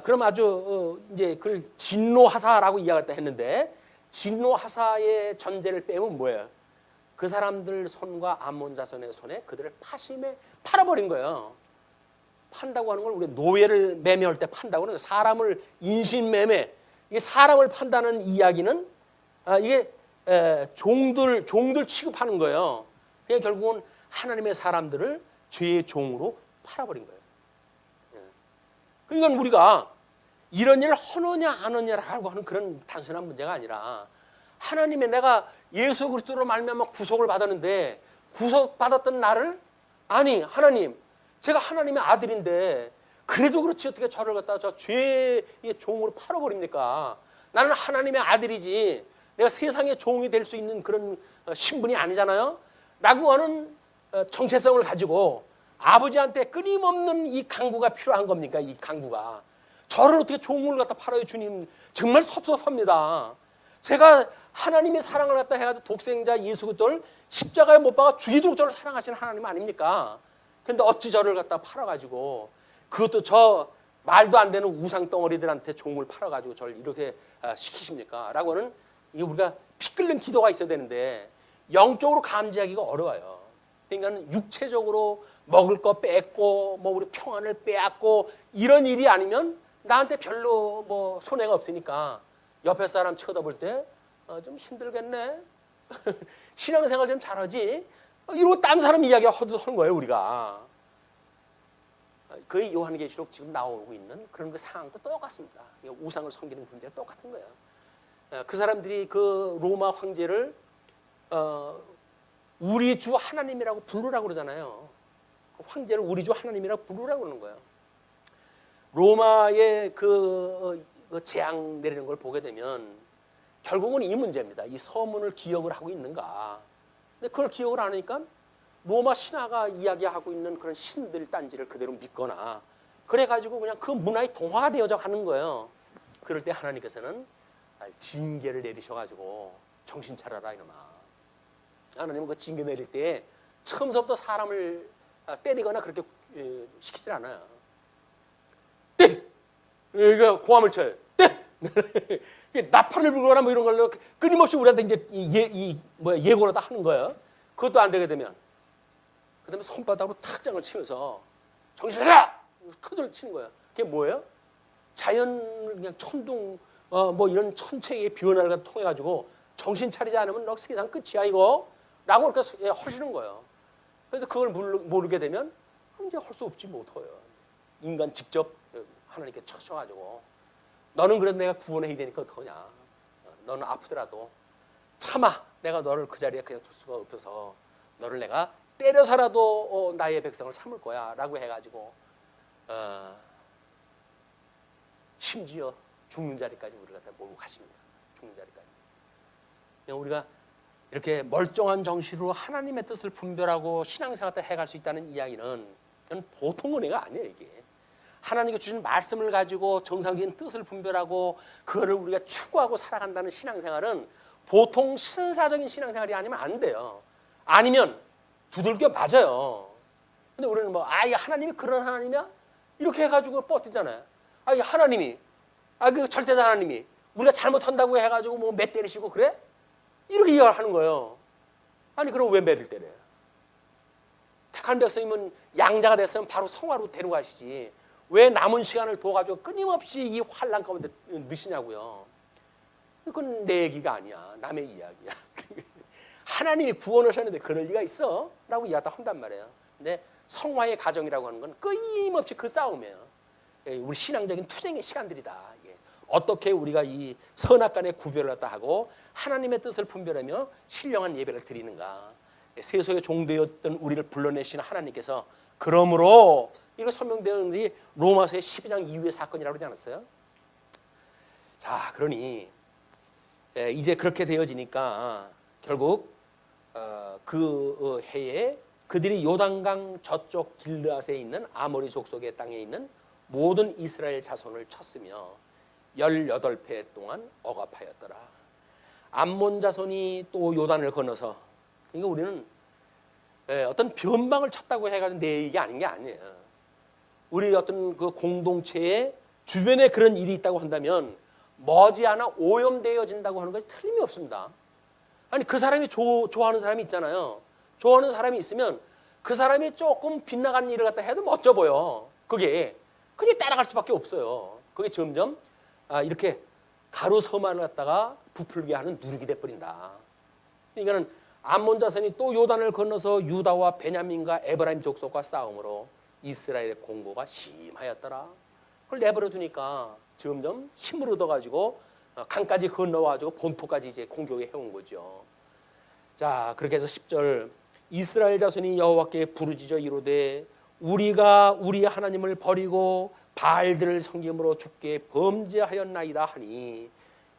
그럼 아주 이제 그걸 진노하사라고 이야기했다 했는데 진노하사의 전제를 빼면 뭐예요? 그 사람들 손과 암몬 자손의 손에 그들을 파심에 팔아버린 거예요. 판다고 하는 걸 우리 노예를 매매할 때 판다고 하는 사람을 인신매매. 이게 사람을 판다는 이야기는 이게 종들 취급하는 거예요. 그냥 결국은 하나님의 사람들을 죄의 종으로 팔아버린 거예요. 그러니까 우리가 이런 일을 하느냐 안 하느냐라고 하는 그런 단순한 문제가 아니라 하나님의 내가 예수 그리스도로 말미암아 구속을 받았는데 구속받았던 나를 아니 하나님 제가 하나님의 아들인데 그래도 그렇지 어떻게 저를 갖다가 저 죄의 종으로 팔아버립니까? 나는 하나님의 아들이지 내가 세상의 종이 될 수 있는 그런 신분이 아니잖아요. 라고 하는 정체성을 가지고 아버지한테 끊임없는 이 강구가 필요한 겁니까? 이 강구가. 저를 어떻게 종을 갖다 팔아요 주님. 정말 섭섭합니다. 제가 하나님의 사랑을 갖다 해가지고 독생자 예수 그리스도를 십자가에 못 박아 죽이도록 저를 사랑하시는 하나님 아닙니까? 근데 어찌 저를 갖다 팔아가지고 그것도 저 말도 안 되는 우상 덩어리들한테 종을 팔아가지고 저를 이렇게 시키십니까? 라고 하는 이게 우리가 피 끓는 기도가 있어야 되는데 영적으로 감지하기가 어려워요. 그러니까 육체적으로 먹을 거 뺏고 뭐 우리 평안을 빼앗고 이런 일이 아니면 나한테 별로 뭐 손해가 없으니까 옆에 사람 쳐다볼 때 좀 힘들겠네. 신앙생활 좀 잘하지. 이러고 딴 사람 이야기가 하는 거예요 우리가. 거의 요한계시록 지금 나오고 있는 그런 그 상황도 똑같습니다. 우상을 섬기는 문제가 똑같은 거예요. 그 사람들이 그 로마 황제를 우리 주 하나님이라고 부르라고 그러잖아요. 황제를 우리 주 하나님이라고 부르라고 그러는 거예요. 로마의 그 재앙 내리는 걸 보게 되면 결국은 이 문제입니다. 이 서문을 기억을 하고 있는가. 근데 그걸 기억을 안 하니까 로마 신화가 이야기하고 있는 그런 신들 딴지를 그대로 믿거나 그래가지고 그냥 그 문화에 동화되어져 가는 거예요. 그럴 때 하나님께서는 징계를 내리셔가지고 정신 차려라 이놈아. 하나님은 그 징계 내릴 때 처음부터 사람을 때리거나 그렇게 시키질 않아요. 때! 이거 고함을 쳐요. 때! 나팔을 불거나 뭐 이런 걸로 끊임없이 우리한테 이제 예고를 다 하는 거예요. 그것도 안 되게 되면 그다음에 손바닥으로 탁장을 치면서 정신 차려! 크들 치는 거예요. 그게 뭐예요? 자연 그냥 천둥 뭐 이런 천체의 변화를 통해 가지고 정신 차리지 않으면 너 세상 끝이야 이거 라고 그렇게 하시는 거예요. 그래서 그걸 모르게 되면 이제 할 수 없지 못해요. 인간 직접 하나님께 쳐셔가지고 너는 그래도 내가 구원해야 되니까 어떡하냐. 너는 아프더라도 참아. 내가 너를 그 자리에 그냥 둘 수가 없어서 너를 내가 때려서라도 나의 백성을 삼을 거야 라고 해가지고 심지어 죽는 자리까지 우리가 다 몰고 가십니다. 죽는 자리까지. 우리가 이렇게 멀쩡한 정신으로 하나님의 뜻을 분별하고 신앙생활을 해갈 수 있다는 이야기는 보통 은혜가 아니에요. 이게 하나님께 주신 말씀을 가지고 정상적인 뜻을 분별하고 그거를 우리가 추구하고 살아간다는 신앙생활은 보통 신사적인 신앙생활이 아니면 안 돼요. 아니면 두들겨 맞아요. 근데 우리는 뭐 하나님이 그런 하나님이야? 이렇게 해가지고 뻗뜨잖아요. 하나님이 그 절대자 하나님이 우리가 잘못한다고 해가지고 뭐 매 때리시고 그래? 이렇게 이야기를 하는 거예요. 아니 그럼 왜 매를 때려요? 택한 백성이면 양자가 됐으면 바로 성화로 데려가시지. 왜 남은 시간을 둬가지고 끊임없이 이 환난 가운데 넣으시냐고요. 그건 내 얘기가 아니야. 남의 이야기야. 하나님이 구원하셨는데 그럴 리가 있어? 라고 이야기를 한단 말이에요. 근데 성화의 과정이라고 하는 건 끊임없이 그 싸움이에요. 우리 신앙적인 투쟁의 시간들이다. 어떻게 우리가 이 선악간의 구별을 갖다 하고 하나님의 뜻을 분별하며 신령한 예배를 드리는가. 세속의 종되었던 우리를 불러내신 하나님께서 그러므로 이거 설명되는 우리 로마서의 12장 이후의 사건이라고 그러지 않았어요? 자, 그러니 이제 그렇게 되어지니까 결국 그 해에 그들이 요단강 저쪽 길르앗에 있는 아모리 족속의 땅에 있는 모든 이스라엘 자손을 쳤으며 18배 동안 억압하였더라. 암몬 자손이 또 요단을 건너서, 그러니까 우리는 어떤 변방을 쳤다고 해가지고 내 얘기 아닌 게 아니에요. 우리 어떤 그 공동체에 주변에 그런 일이 있다고 한다면 머지않아 오염되어진다고 하는 것이 틀림이 없습니다. 아니 그 사람이 좋아하는 사람이 있잖아요. 좋아하는 사람이 있으면 그 사람이 조금 빗나간 일을 갖다 해도 멋져 보여. 그게 따라갈 수밖에 없어요. 그게 점점 이렇게 가루 서만을 갖다가 부풀게 하는 누룩이 돼버린다. 그러니까는 암몬 자손이 또 요단을 건너서 유다와 베냐민과 에브라임 족속과 싸움으로 이스라엘의 공고가 심하였더라. 그걸 내버려 두니까 점점 힘을 얻어가지고 강까지 건너와가지고 본토까지 이제 공격해 온 거죠. 자, 그렇게 해서 10절 이스라엘 자손이 여호와께 부르짖어 이르되 우리가 우리 하나님을 버리고 바알들을 섬김으로 주께 범죄하였나이다 하니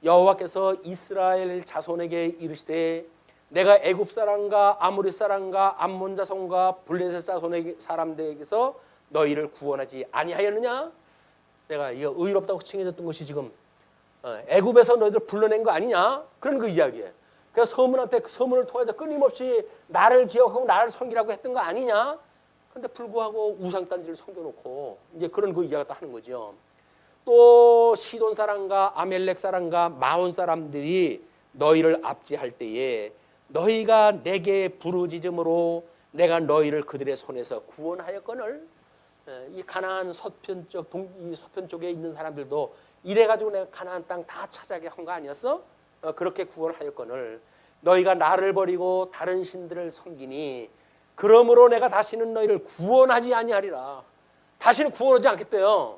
여호와께서 이스라엘 자손에게 이르시되 내가 애굽 사람과 아모리 사람과 암몬 자손과 블레셋 자손의 사람들에게서 너희를 구원하지 아니하였느냐? 내가 이거 의롭다고 칭해졌던 것이 지금 애굽에서 너희들 불러낸 거 아니냐? 그런 그 이야기예요. 그래서 서문한테 그 서문을 통해서 끊임없이 나를 기억하고 나를 섬기라고 했던 거 아니냐? 근데 불구하고 우상단지를 섬겨놓고 이제 그런 그 이야기를 하는 거죠. 또 시돈 사람과 아멜렉 사람과 마온 사람들이 너희를 압제할 때에 너희가 내게 부르짖음으로 내가 너희를 그들의 손에서 구원하였거늘. 이 가나안 서편 쪽에 있는 사람들도 이래가지고 내가 가나안 땅 다 차지하게 한 거 아니었어? 그렇게 구원하였거늘 너희가 나를 버리고 다른 신들을 섬기니 그러므로 내가 다시는 너희를 구원하지 아니하리라. 다시는 구원하지 않겠대요.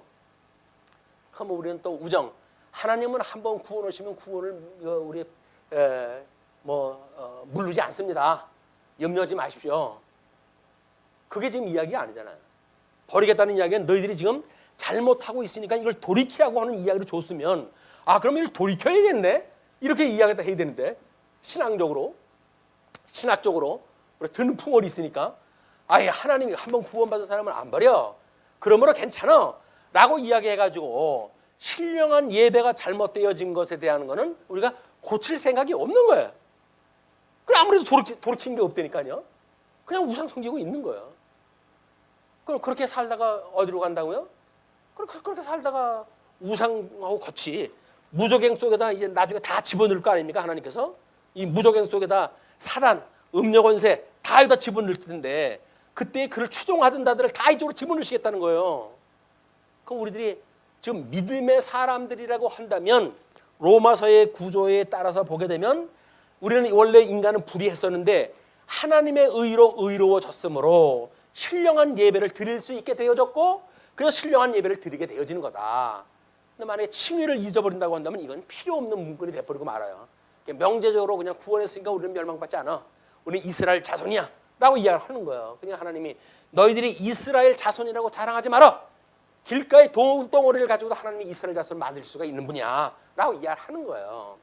그럼 우리는 또 우정. 하나님은 한번 구원하시면 구원을 우리 물르지 않습니다. 염려하지 마십시오. 그게 지금 이야기가 아니잖아요. 버리겠다는 이야기는 너희들이 지금 잘못하고 있으니까 이걸 돌이키라고 하는 이야기를 줬으면 그럼 이걸 돌이켜야겠네? 이렇게 이야기를 해야 되는데 신학적으로 우리 드는 풍월이 있으니까 하나님이 한번 구원받은 사람을 안 버려. 그러므로 괜찮아. 라고 이야기해가지고 신령한 예배가 잘못되어진 것에 대한 거는 우리가 고칠 생각이 없는 거예요. 그래 아무래도 돌이킨 게 없다니까요. 그냥 우상 섬기고 있는 거예요. 그럼 그렇게 살다가 어디로 간다고요? 그렇게 살다가 우상하고 같이 무저갱 속에다 이제 나중에 다 집어넣을 거 아닙니까? 하나님께서 이 무저갱 속에다 사단, 음녀권세 다 여기다 집어넣을 텐데 그때 그를 추종하던 자들을 다 이쪽으로 집어넣으시겠다는 거예요. 그럼 우리들이 지금 믿음의 사람들이라고 한다면 로마서의 구조에 따라서 보게 되면 우리는 원래 인간은 불의했었는데 하나님의 의로 의로워졌으므로 신령한 예배를 드릴 수 있게 되어졌고 그래서 신령한 예배를 드리게 되어지는 거다. 근데 만약에 칭의를 잊어버린다고 한다면 이건 필요 없는 문구이 돼버리고 말아요. 명제적으로 그냥 구원했으니까 우리는 멸망받지 않아. 우리는 이스라엘 자손이야 라고 이야기를 하는 거예요. 그냥 하나님이 너희들이 이스라엘 자손이라고 자랑하지 마라. 길가에 돌덩어리를 가지고도 하나님이 이스라엘 자손을 만들 수가 있는 분이야 라고 이야기를 하는 거예요.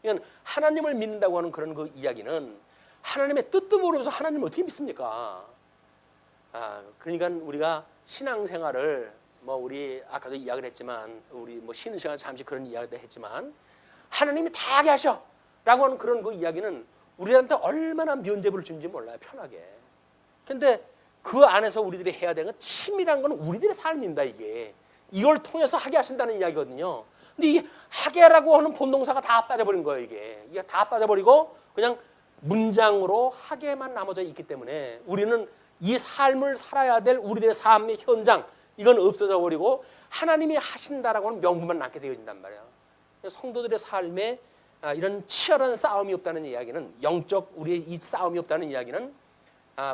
그러니까 하나님을 믿는다고 하는 그런 그 이야기는 하나님의 뜻도 모르면서 하나님을 어떻게 믿습니까? 그러니까 우리가 신앙생활을 뭐 우리 아까도 이야기를 했지만 우리 뭐 쉬는 시간에 잠시 그런 이야기도 했지만 하나님이 다 하게 하셔 라고 하는 그런 그 이야기는 우리한테 얼마나 면죄부를 주는지 몰라요. 편하게. 근데 그 안에서 우리들이 해야 되는 건 치밀한 건 우리들의 삶입니다. 이게 이걸 통해서 하게 하신다는 이야기거든요. 근데 이 하게라고 하는 본동사가 다 빠져버린 거예요. 이게 다 빠져버리고 그냥 문장으로 하게만 남아져 있기 때문에 우리는 이 삶을 살아야 될 우리들의 삶의 현장 이건 없어져 버리고 하나님이 하신다라고 하는 명분만 남게 되어진단 말이에요. 성도들의 삶에 이런 치열한 싸움이 없다는 이야기는 영적 우리의 이 싸움이 없다는 이야기는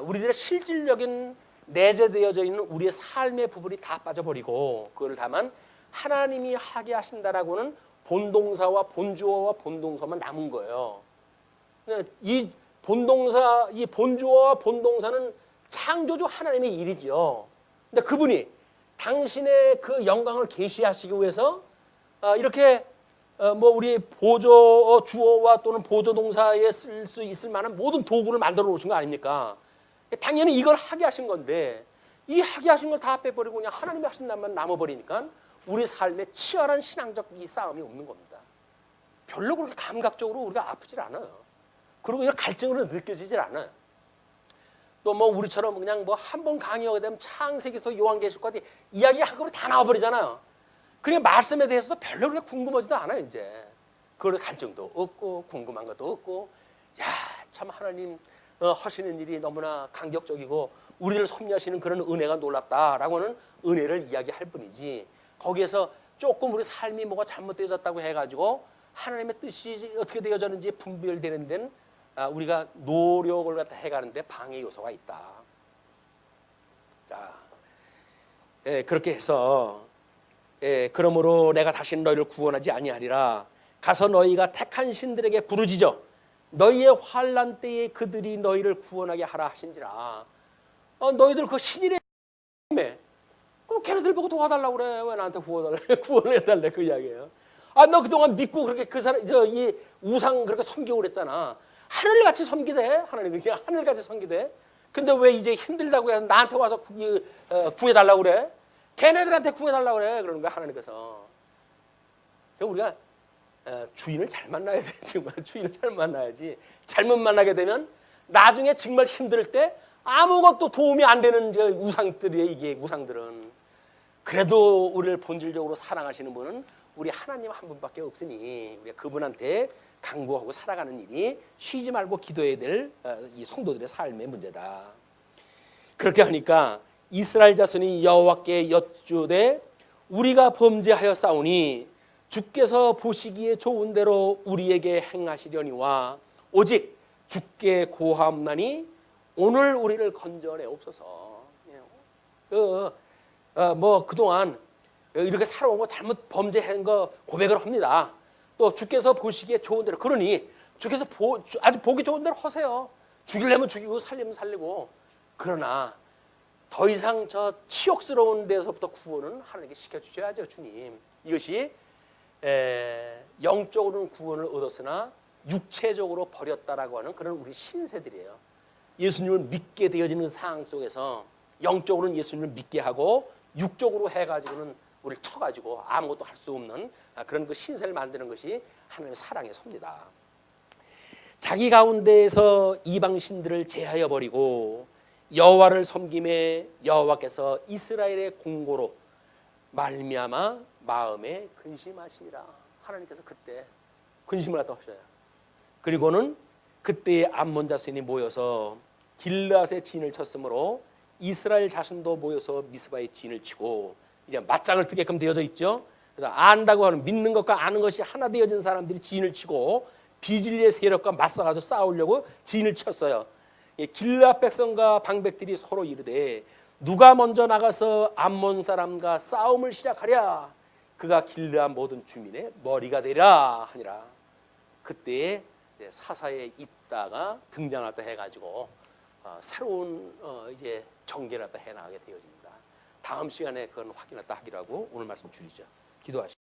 우리들의 실질적인 내재되어져 있는 우리의 삶의 부분이 다 빠져버리고 그걸 다만 하나님이 하게 하신다라고는 본동사와 본주어와 본동사만 남은 거예요. 이 본동사, 이 본주어와 본동사는 창조주 하나님의 일이죠. 근데 그분이 당신의 그 영광을 계시하시기 위해서 이렇게 뭐 우리 보조 주어와 또는 보조 동사에 쓸 수 있을 만한 모든 도구를 만들어 놓으신 거 아닙니까? 당연히 이걸 하게 하신 건데 이 하게 하신 걸 다 빼버리고 그냥 하나님이 하신다만 남아버리니까 우리 삶에 치열한 신앙적 이 싸움이 없는 겁니다. 별로 그렇게 감각적으로 우리가 아프질 않아요. 그리고 이런 갈증으로 느껴지질 않아요. 또 뭐 우리처럼 그냥 뭐 한 번 강의하게 되면 창세기서 요한계시록까지 이야기 한꺼번에 다 나와버리잖아요. 그러니까 말씀에 대해서도 별로 그렇게 궁금하지도 않아요. 이제 그걸 갈증도 없고 궁금한 것도 없고 야 참 하나님 하시는 일이 너무나 감격적이고 우리를 섭리하시는 그런 은혜가 놀랍다라고는 은혜를 이야기할 뿐이지 거기에서 조금 우리 삶이 뭐가 잘못되어졌다고 해가지고 하나님의 뜻이 어떻게 되어졌는지 분별되는 데는 우리가 노력을 갖다 해가는데 방해 요소가 있다. 자, 그렇게 해서 그러므로 내가 다시는 너희를 구원하지 아니하리라. 가서 너희가 택한 신들에게 부르짖어 너희의 환난 때에 그들이 너희를 구원하게 하라 하신지라. 너희들 그 신이래. 그럼 걔네들 보고 도와달라고 그래. 왜 나한테 구원해달래 그 이야기예요. 너 그동안 믿고 그렇게 그 사람 이 우상 그렇게 섬기고 그랬잖아. 하늘같이 섬기대. 하나님 그냥 하늘같이 섬기대. 근데 왜 이제 힘들다고 해 나한테 와서 구해달라고 그래? 걔네들한테 구해달라고 그래. 그러는 거야 하나님께서. 우리가 주인을 잘 만나야 돼. 정말 주인을 잘 만나야지. 잘못 만나게 되면 나중에 정말 힘들 때 아무것도 도움이 안 되는 우상들이에요. 이게 우상들은. 그래도 우리를 본질적으로 사랑하시는 분은 우리 하나님 한 분밖에 없으니 우리가 그분한테 간구하고 살아가는 일이 쉬지 말고 기도해야 될 이 성도들의 삶의 문제다. 그렇게 하니까 이스라엘 자손이 여호와께 여쭈되 우리가 범죄하여 싸우니 주께서 보시기에 좋은 대로 우리에게 행하시려니와 오직 주께 고하옵나니 오늘 우리를 건져내옵소서. 뭐 그동안 이렇게 살아온 거 잘못 범죄한 거 고백을 합니다. 또 주께서 보시기에 좋은 대로 그러니 주께서 아주 보기 좋은 대로 하세요. 죽이려면 죽이고 살리면 살리고. 그러나 더 이상 저 치욕스러운 데서부터 구원은 하나님께 시켜주셔야죠. 주님. 이것이 영적으로는 구원을 얻었으나 육체적으로 버렸다라고 하는 그런 우리 신세들이에요. 예수님을 믿게 되어지는 상황 속에서 영적으로는 예수님을 믿게 하고 육적으로 해가지고는 우리를 쳐가지고 아무것도 할 수 없는 그런 그 신세를 만드는 것이 하나님의 사랑의 섭니다. 자기 가운데에서 이방 신들을 제하여 버리고 여호와를 섬김에 여호와께서 이스라엘의 공고로 말미암아 마음에 근심하시니라. 하나님께서 그때 근심을 하다 하셔요. 그리고는 그때의 암몬 자손이 모여서 길르앗의 진을 쳤으므로 이스라엘 자손도 모여서 미스바의 진을 치고 이제 맞짱을 뜨게끔 되어져 있죠. 그래서 안다고 하는 믿는 것과 아는 것이 하나 되어진 사람들이 진을 치고 비질리의 세력과 맞서가지고 싸우려고 진을 쳤어요. 길르앗 백성과 방백들이 서로 이르되 누가 먼저 나가서 암몬 사람과 싸움을 시작하랴. 그가 길르앗 모든 주민의 머리가 되라 하니라. 그때에 사사에 있다가 등장했다 해가지고 새로운 이제 전개를 해 나가게 되어집니다. 다음 시간에 그건 확인했다 하기로 하고 오늘 말씀 줄이죠. 기도하시죠.